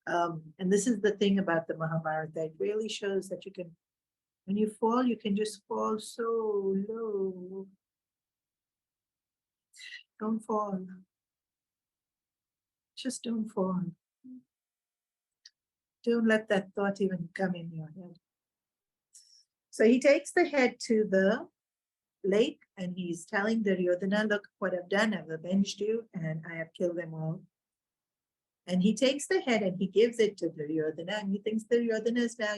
And this is the thing about the Mahabharata. It really shows that you can, when you fall, you can just fall so low. Don't fall. Just don't fall. Don't let that thought even come in your head. So he takes the head to the lake and he's telling Dhuryodhana, look what I've done, I've avenged you and I have killed them all. And he takes the head and he gives it to Dhuryodhana, and he thinks Dhuryodhana is now,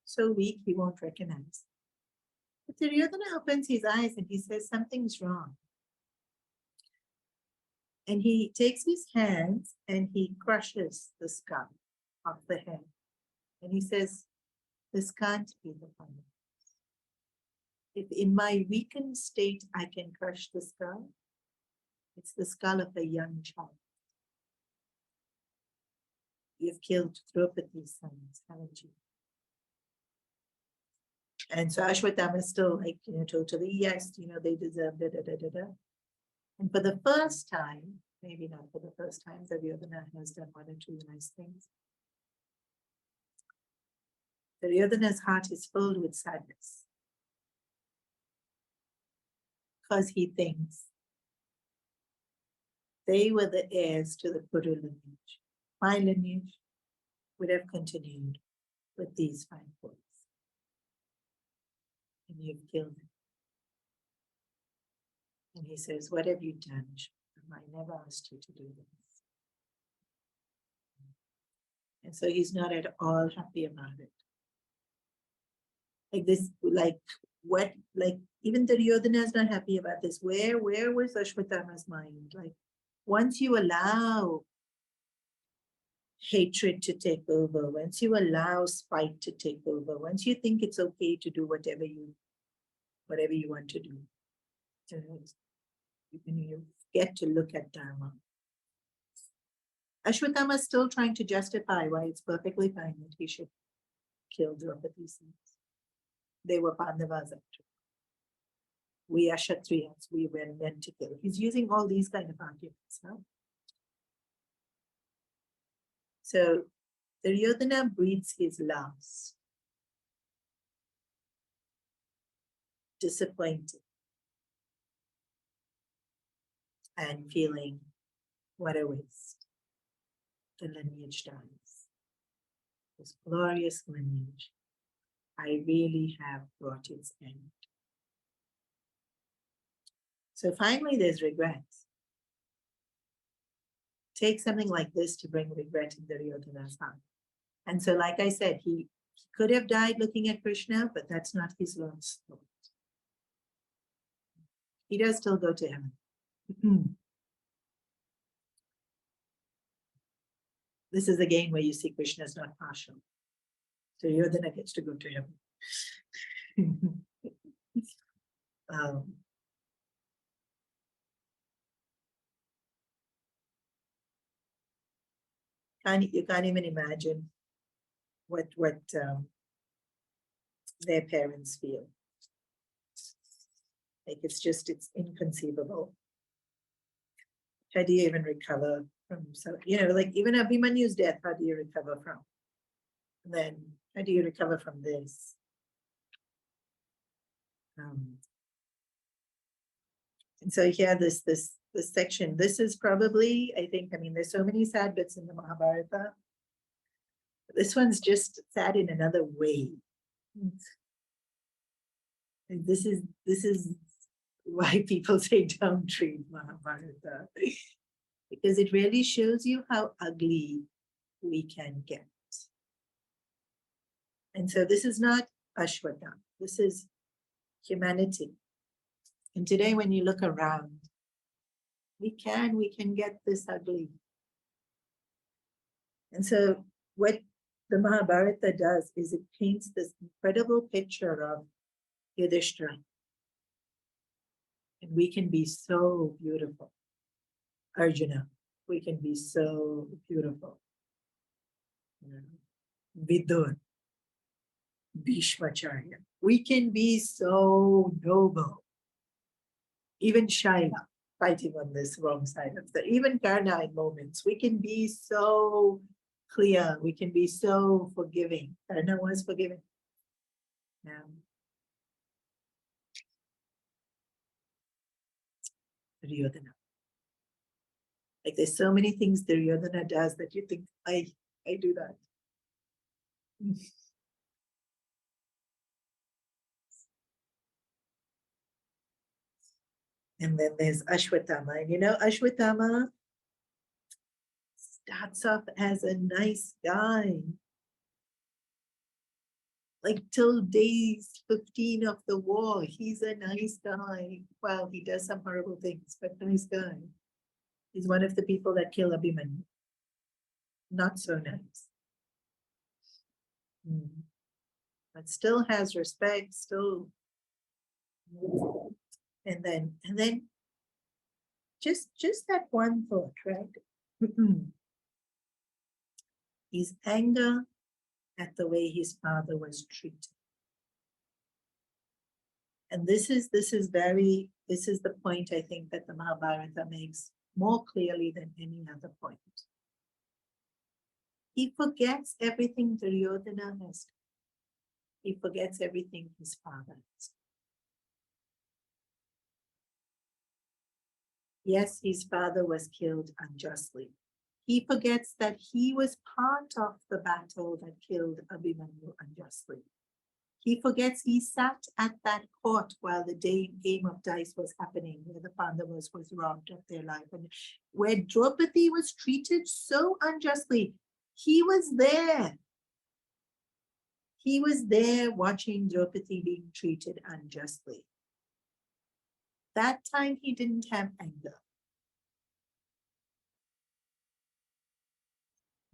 so weak he won't recognize. But Dhuryodhana opens his eyes and he says, something's wrong. And he takes his hands and he crushes the skull of the head. And he says, this can't be the Pandavas. If in my weakened state I can crush the skull, it's the skull of a young child. You've killed Draupadi's sons, haven't you? And so Ashwatthama is still like, totally, yes, they deserve da. And for the first time, maybe not for the first time, Dhuryodhana has done 1 or 2 nice things. Dhuryodhana's heart is filled with sadness, because he thinks they were the heirs to the Kuru lineage. My lineage would have continued with these fine clothes. And you've killed him. And he says, what have you done? I never asked you to do this. And so he's not at all happy about it. Like this, like what, like even Duryodhana is not happy about this. Where was Ashwatthama's mind? Like once you allow hatred to take over, once you allow spite to take over, once you think it's okay to do whatever you want to do, you get to look at Dharma. Ashwatthama is still trying to justify why it's perfectly fine that he should kill Draupadi's sons. They were Pandavas after. We are Kshatriyas, we were meant to kill. He's using all these kind of arguments. Huh? So Duryodhana breathes his last, disappointed and feeling what a waste. The lineage dies. This glorious lineage, I really have brought its end. So finally, there's regret. Take something like this to bring regret in Duryodhana's heart. And so, like I said, he could have died looking at Krishna, but that's not his last thought. He does still go to heaven. This is again where you see Krishna is not partial. Duryodhana gets to go to heaven. You can't even imagine what their parents feel. Like it's inconceivable. How do you even recover from, so, like even Abhimanyu's death, how do you recover from? And then how do you recover from this? And so here, this section, this is probably, I mean, there's so many sad bits in the Mahabharata. This one's just sad in another way. And this is why people say don't read Mahabharata, because it really shows you how ugly we can get. And so this is not Ashwatthama, this is humanity. And today when you look around, we can get this ugly. And so what the Mahabharata does is it paints this incredible picture of Yudhishthira. And we can be so beautiful. Arjuna, we can be so beautiful. Vidur, Bhishmacharya, we can be so noble. Even Shaila, fighting on this wrong side of even Karna in moments, we can be so clear, we can be so forgiving. Karna was forgiving. Dhuryodhana. Like there's so many things Dhuryodhana does that you think, I do that. And then there's Ashwatthama. And Ashwatthama starts off as a nice guy. Like till days 15 of the war, he's a nice guy. Well, he does some horrible things, but nice guy. He's one of the people that kill Abhimanyu. Not so nice. But still has respect, still. And then just that one thought, right? His anger at the way his father was treated. And this is the point I think that the Mahabharata makes more clearly than any other point. He forgets everything Duryodhana has done. He forgets everything his father has done. Yes, his father was killed unjustly. He forgets that he was part of the battle that killed Abhimanyu unjustly. He forgets he sat at that court while the game of dice was happening, where the Pandavas was robbed of their life, and where Draupadi was treated so unjustly. He was there. He was there watching Draupadi being treated unjustly. That time he didn't have anger.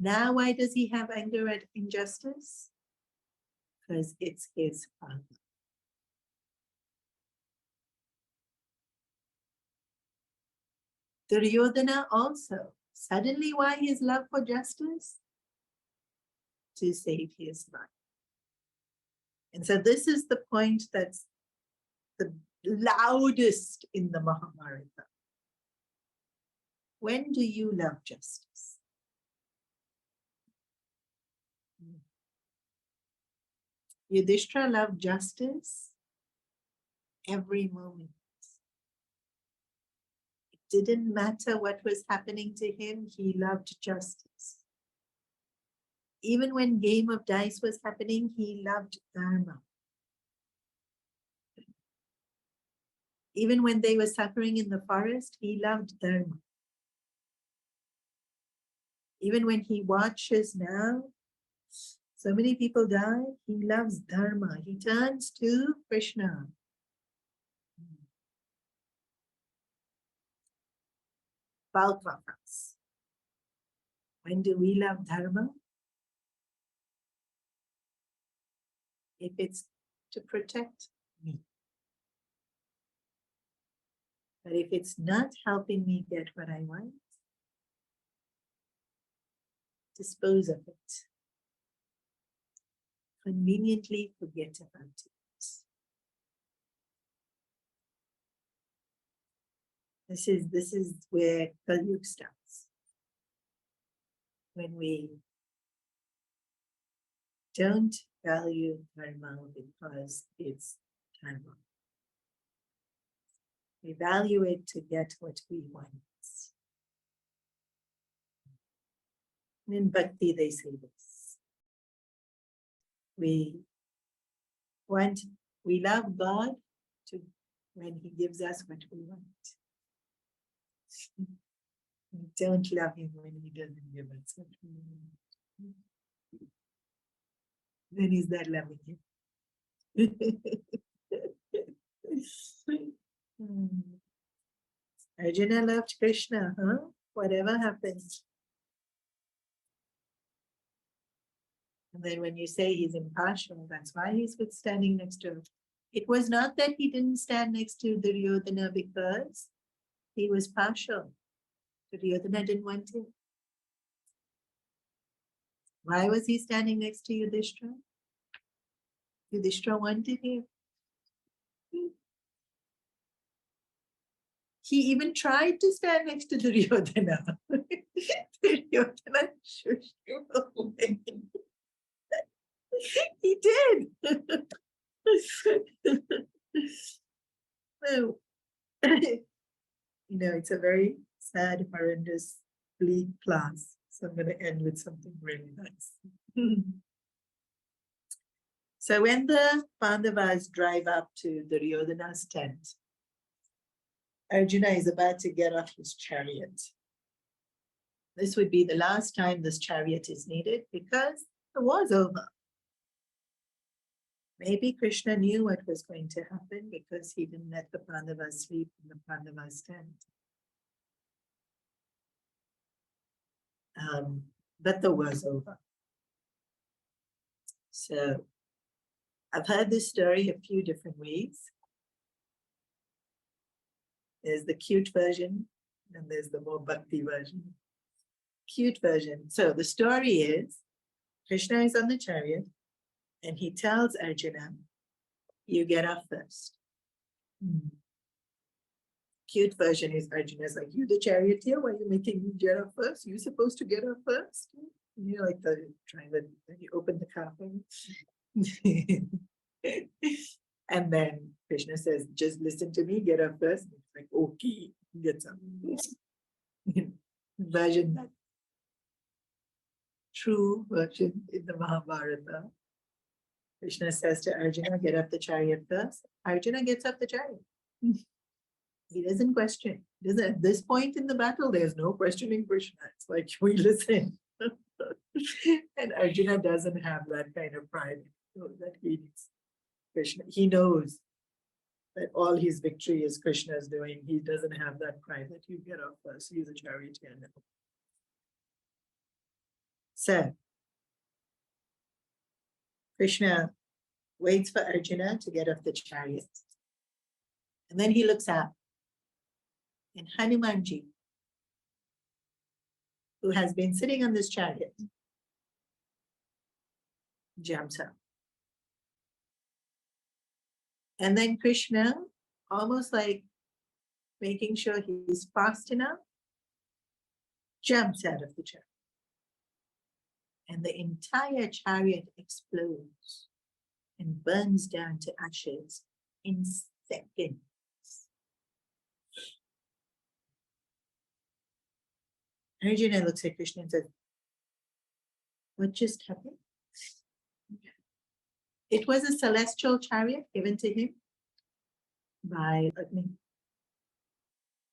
Now why does he have anger at injustice? Because it's his father. Dhuryodhana also, suddenly why his love for justice? To save his life. And so this is the point that's the loudest in the Mahabharata. When do you love justice? Yudhishthira loved justice every moment. It didn't matter what was happening to him, he loved justice. Even when game of dice was happening, he loved dharma. Even when they were suffering in the forest, he loved dharma. Even when he watches now, so many people die, he loves dharma. He turns to Krishna. Bulk of us. When do we love dharma? If it's to protect me. But if it's not helping me get what I want, dispose of it. Conveniently forget about it. This is where Kali starts. When we don't value dharma because it's dharma. We value it to get what we want. In Bhakti, they say this. We love God when He gives us what we want. We don't love Him when He doesn't give us what we want. Then is that loving Him? Arjuna loved Krishna, huh? Whatever happens. And then when you say he's impartial, that's why he's standing next to him. It was not that he didn't stand next to Dhuryodhana because he was partial. Dhuryodhana didn't want him. Why was he standing next to Yudhishthira? Yudhishthira wanted him. He even tried to stand next to Dhuryodhana. Dhuryodhana shushed him away. He did. So, it's a very sad, horrendous, bleak class. So I'm going to end with something really nice. So when the Pandavas drive up to Duryodhana's tent, Arjuna is about to get off his chariot. This would be the last time this chariot is needed because the war's over. Maybe Krishna knew what was going to happen because he didn't let the Pandavas sleep in the Pandavas' tent. But the war's over. So I've heard this story a few different ways. There's the cute version and there's the more bhakti version. Cute version. So the story is Krishna is on the chariot and he tells Arjuna, you get off first. Cute version is Arjuna's like, you the charioteer, why are you making me get off first? You're supposed to get off first. You're like the driver, you open the car thing. And then Krishna says, just listen to me, get up first. It's like, okay, get some. Version that true version in the Mahabharata. Krishna says to Arjuna, get up the chariot first. Arjuna gets up the chariot. He doesn't question. At this point in the battle, there's no questioning Krishna. It's like we listen. And Arjuna doesn't have that kind of pride that he needs. Krishna, he knows that all his victory is Krishna's doing. He doesn't have that pride that you get off first. He's a charioteer now. So, Krishna waits for Arjuna to get off the chariot. And then he looks up. And Hanumanji, who has been sitting on this chariot, jumps up. And then Krishna, almost like making sure he's fast enough, jumps out of the chariot. And the entire chariot explodes and burns down to ashes in seconds. Arjuna looks at Krishna and says, what just happened? It was a celestial chariot given to him by Agni.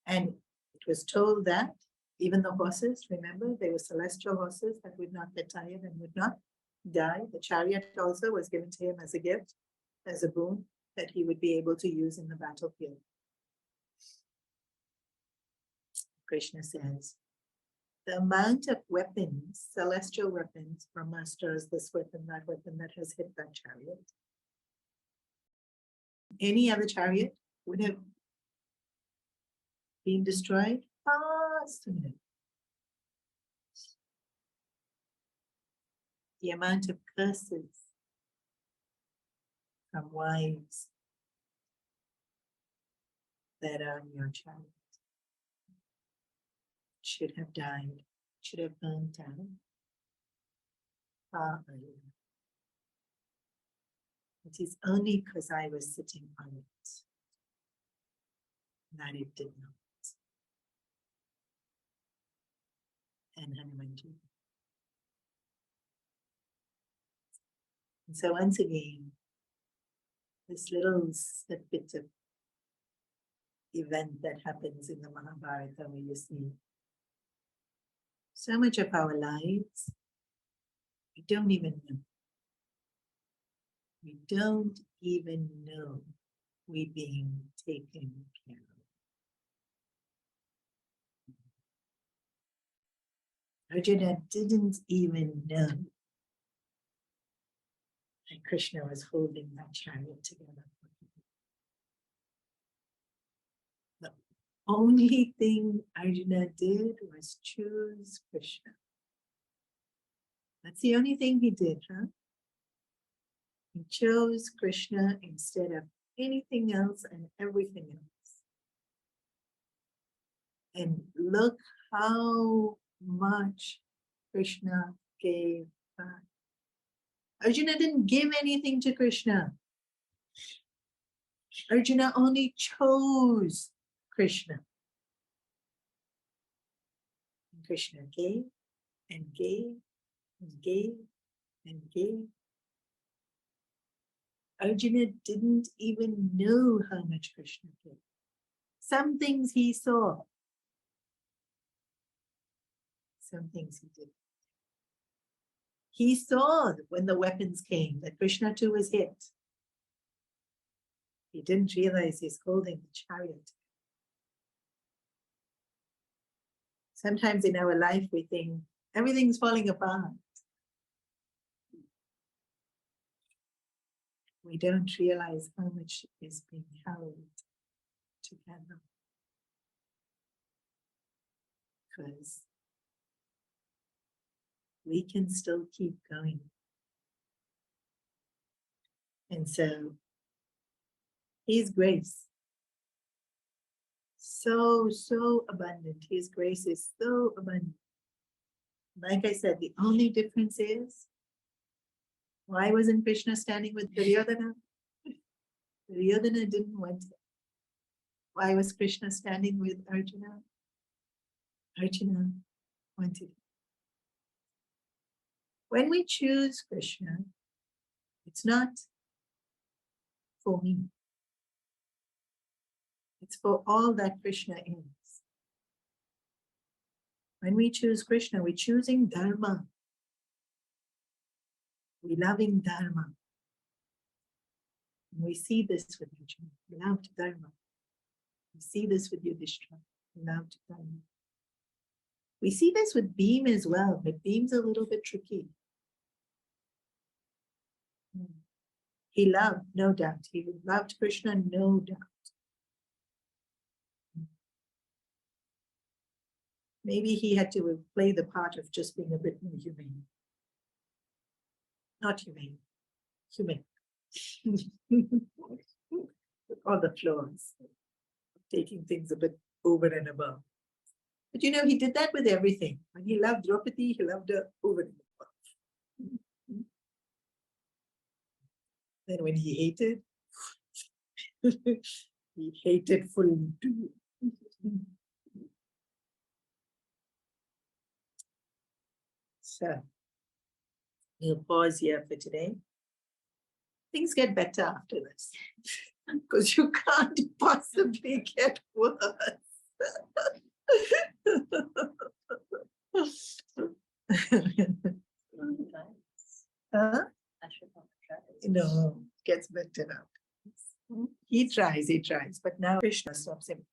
And it was told that even the horses, remember, they were celestial horses that would not get tired and would not die. The chariot also was given to him as a gift, as a boon that he would be able to use in the battlefield. Krishna says, the amount of weapons, celestial weapons, brahmastras, this weapon, that has hit that chariot. Any other chariot would have been destroyed fast enough. The amount of curses from wives that are on your chariot should have died, should have burned down far earlier. It is only because I was sitting on it that it did not. And Hanumanji. And so once again, this little snippet of event that happens in the Mahabharata where you see so much of our lives, we don't even know. We don't even know we're being taken care of. Arjuna didn't even know that Krishna was holding that chariot together. The only thing Arjuna did was choose Krishna. That's the only thing he did, huh? He chose Krishna instead of anything else and everything else. And look how much Krishna gave back. Arjuna didn't give anything to Krishna. Arjuna only chose Krishna. And Krishna gave and gave and gave and gave. Arjuna didn't even know how much Krishna gave. Some things he saw. Some things he didn't. He saw when the weapons came that Krishna too was hit. He didn't realize he's holding the chariot. Sometimes in our life we think everything's falling apart. We don't realize how much is being held together. Because we can still keep going. And so, His grace, so abundant. His grace is so abundant. Like I said, the only difference is, why wasn't Krishna standing with Dhuryodhana? Dhuryodhana didn't want it. Why was Krishna standing with Arjuna? Arjuna wanted it. When we choose Krishna, it's not for me. It's for all that Krishna is. When we choose Krishna, we're choosing Dharma. We're loving Dharma. And we see this with Arjuna, loved Dharma. We see this with Yudhishthira, loved Dharma. We see this with Bhim as well, but Bhim's a little bit tricky. He loved, no doubt. He loved Krishna, no doubt. Maybe he had to play the part of just being a bit more humane. Not humane, human. All the flaws, taking things a bit over and above. But you know, he did that with everything. When he loved Draupadi, he loved her over and above. Then when he hated, he hated fully too. So, we'll pause here for today. Things get better after this, because you can't possibly get worse. Huh? No, gets better now. He tries, but now Krishna stops him.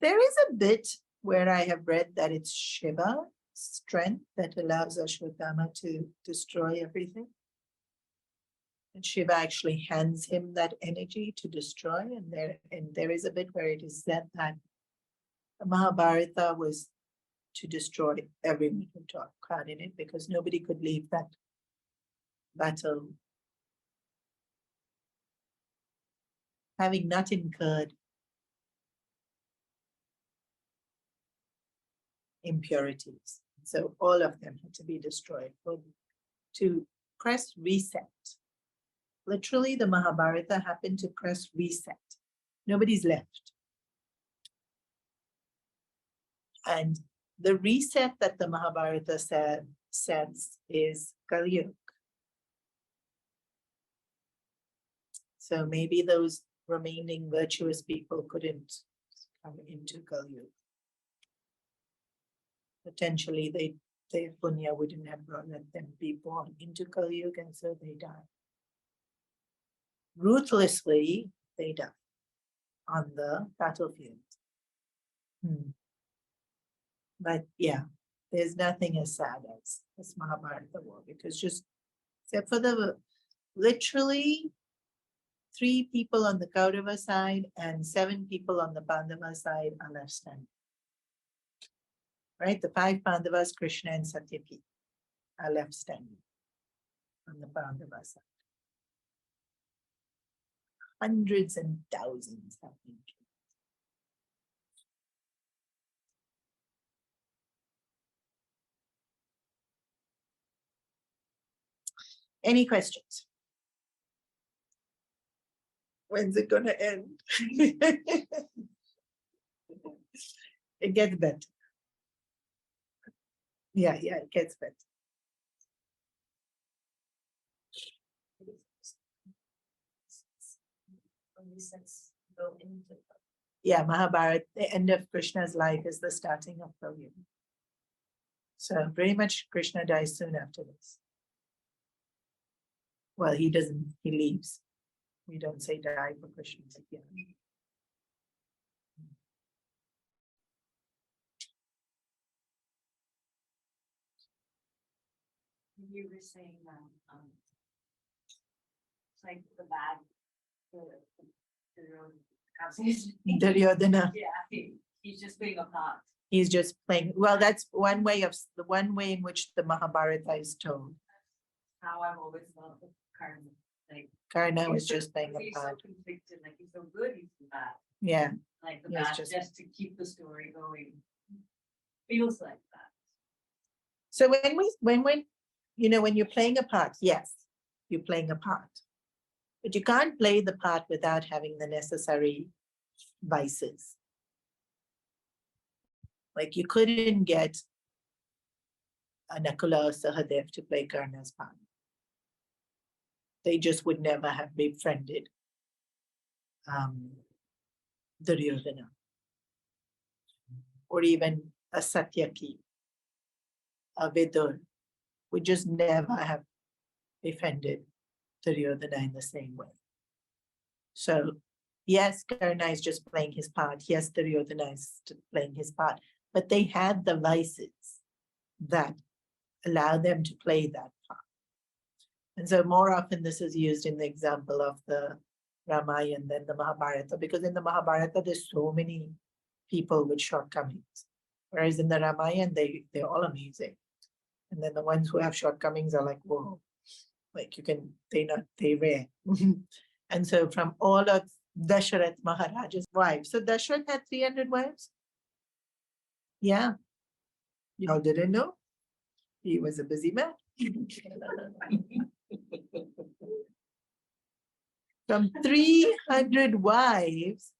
There is a bit where I have read that it's Shiva's strength that allows Ashwatthama to destroy everything. And Shiva actually hands him that energy to destroy. And there is a bit where it is said that the Mahabharata was to destroy everyone who took part in it, because nobody could leave that battle having not incurred impurities. So all of them had to be destroyed to press reset. Literally, the Mahabharata happened to press reset. Nobody's left. And the reset that the Mahabharata says is Kali Yuga. So maybe those remaining virtuous people couldn't come into Kali Yuga. Potentially, their punya wouldn't have let them be born into Kali Yuga, and so they die. Ruthlessly, they die on the battlefield. But yeah, there's nothing as sad as this Mahabharata war, because just except for the literally 3 people on the Kaurava side and 7 people on the Pandava side are left standing. Right? The 5 Pandavas, Krishna and Satyaki, are left standing on the Pandava side. Hundreds and thousands have been killed. Any questions? When's it going to end? It gets better. Yeah, it gets better. Yeah, Mahabharata, the end of Krishna's life is the starting of Kali Yuga. So pretty much Krishna dies soon after this. Well, he doesn't, he leaves. We don't say die for Krishna. Yeah. You were saying that it's like the bad, Dhuryodhana. Yeah, he's just being a part. He's just playing. Well, that's one way in which the Mahabharata is told. How I've always thought of Karna. Like Karna was just playing a he's part. so conflicted, like he's so good, he's so bad. Yeah. Like the Yes, bad just to keep the story going. Feels like that. So when you're playing a part, yes, you're playing a part. But you can't play the part without having the necessary vices. Like you couldn't get Nakula or Sahadev to play Karna's part. They just would never have befriended Dhuryodhana. Or even a Satyaki, a Vidur, would just never have befriended Dhuryodhana in the same way. So, yes, Karna is just playing his part. Yes, Dhuryodhana is playing his part. But they had the vices that allow them to play that part. And so more often this is used in the example of the Ramayana than the Mahabharata, because in the Mahabharata, there's so many people with shortcomings. Whereas in the Ramayana, they're all amazing. And then the ones who have shortcomings are like, whoa, like they're rare. And so from all of Dasharath Maharaja's wives, so Dasharath had 300 wives? Yeah. Y'all didn't know? He was a busy man. From 300 wives,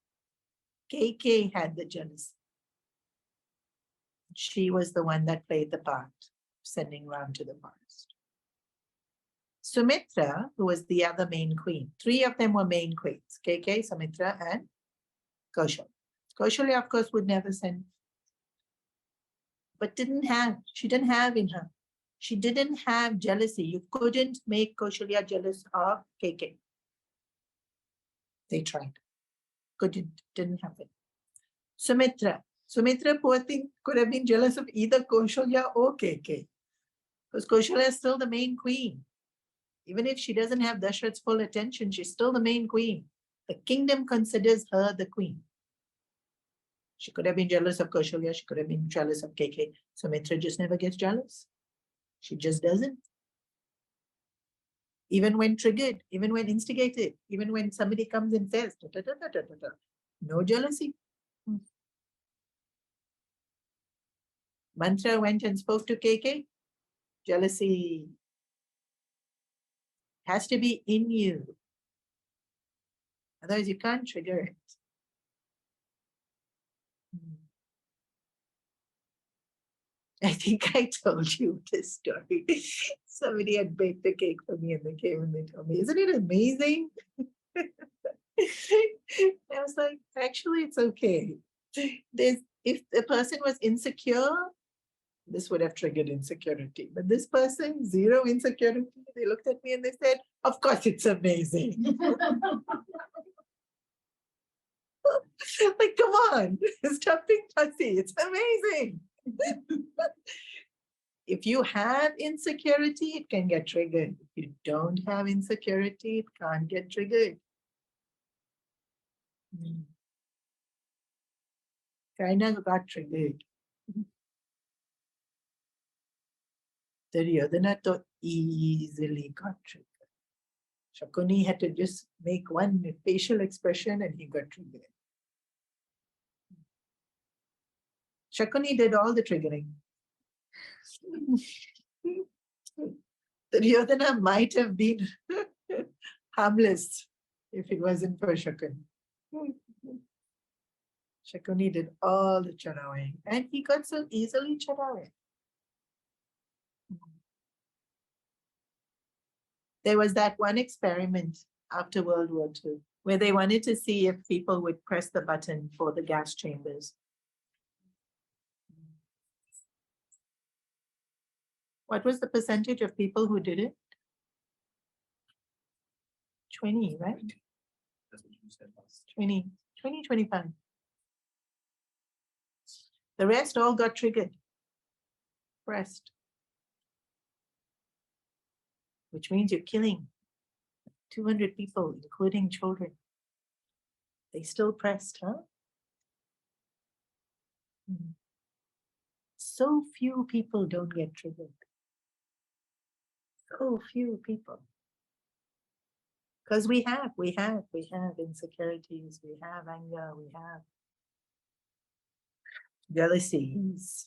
KK had the jealousy. She was the one that played the part of sending Ram to the forest. Sumitra, who was the other main queen, 3 of them were main queens, KK, Sumitra, and Kaushal. Kaushalya, of course, would never send, but she didn't have in her. She didn't have jealousy. You couldn't make Kaushalya jealous of KK. They tried. Didn't happen. Sumitra, poor thing, could have been jealous of either Kaushalya or KK. Because Kaushalya is still the main queen. Even if she doesn't have Dasharath's full attention, she's still the main queen. The kingdom considers her the queen. She could have been jealous of Kaushalya, she could have been jealous of KK. Sumitra just never gets jealous. She just doesn't. Even when triggered, even when instigated, even when somebody comes and says, no jealousy. Mantra went and spoke to KK. Jealousy has to be in you. Otherwise, you can't trigger it. I think I told you this story. Somebody had baked a cake for me and they came and they told me, isn't it amazing? I was like, actually, it's okay. If the person was insecure, this would have triggered insecurity. But this person, zero insecurity, they looked at me and they said, of course it's amazing. Like, come on, stop being fussy. It's amazing. If you have insecurity, it can get triggered. If you don't have insecurity, it can't get triggered. Kind of got triggered. Dhuryodhana easily got triggered. Shakuni had to just make one facial expression and he got triggered. Shakuni did all the triggering. Dhuryodhana might have been harmless if it wasn't for Shakuni. Shakuni did all the charawing and he got so easily charawing. There was that one experiment after World War II where they wanted to see if people would press the button for the gas chambers. What was the percentage of people who did it? 20, right? That's what you said last. 20, 25. The rest all got triggered. Pressed. Which means you're killing 200 people, including children. They still pressed, huh? So few people don't get triggered. So few people. Because we have insecurities, we have anger, we have jealousies.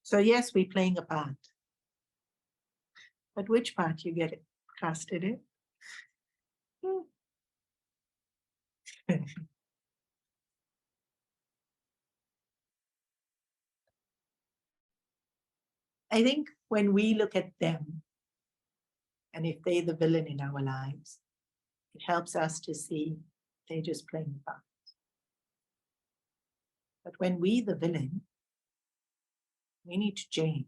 So yes, we're playing a part. But which part you get casted in? I think when we look at them, and if they're the villain in our lives, it helps us to see they're just playing a part. But when we the villain, we need to change.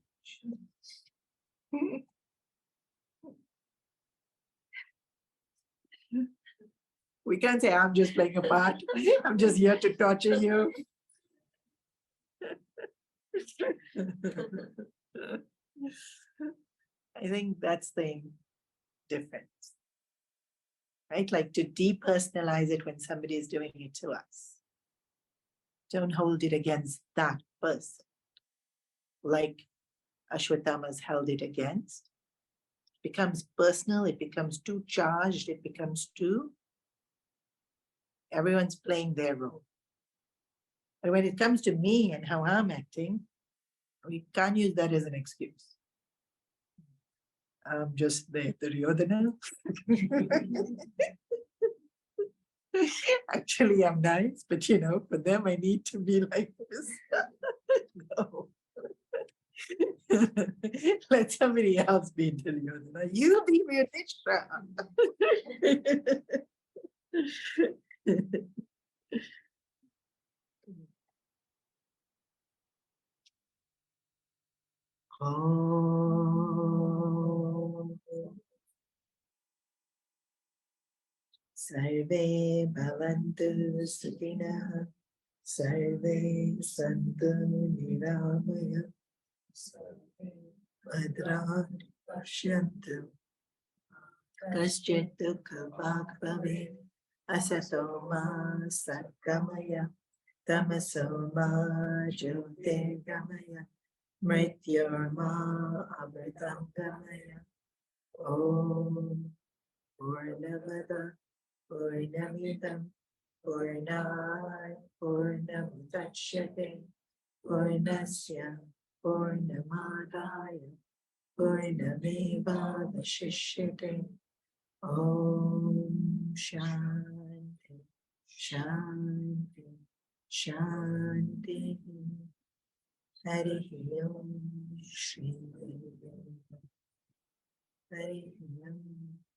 We can't say, I'm just playing a part. I'm just here to torture you. I think that's the difference, right? Like to depersonalize it when somebody is doing it to us. Don't hold it against that person, like Ashwatthama's held it against. It becomes personal, it becomes too charged, it becomes too, everyone's playing their role. But when it comes to me and how I'm acting, we can't use that as an excuse. I'm just the Dhuryodhana. Actually, I'm nice, but for them, I need to be like this. No. Let somebody else be Dhuryodhana. You be Yudhishthira. Oh. Sarve bhavantu sukhina, sarve santu niramaya, bhadrani pashyantu, kaschit dukha bhave, asato ma satgamaya, tamaso ma jyotirgamaya, mrityorma amritam gamaya. Om Purnamada Purnamidam Purnai Purnamudachyate Purnasya Purnamadaya Purnameva Vashishyate. Om Shanti Shanti Shanti. Hari Om Shri Hari Om.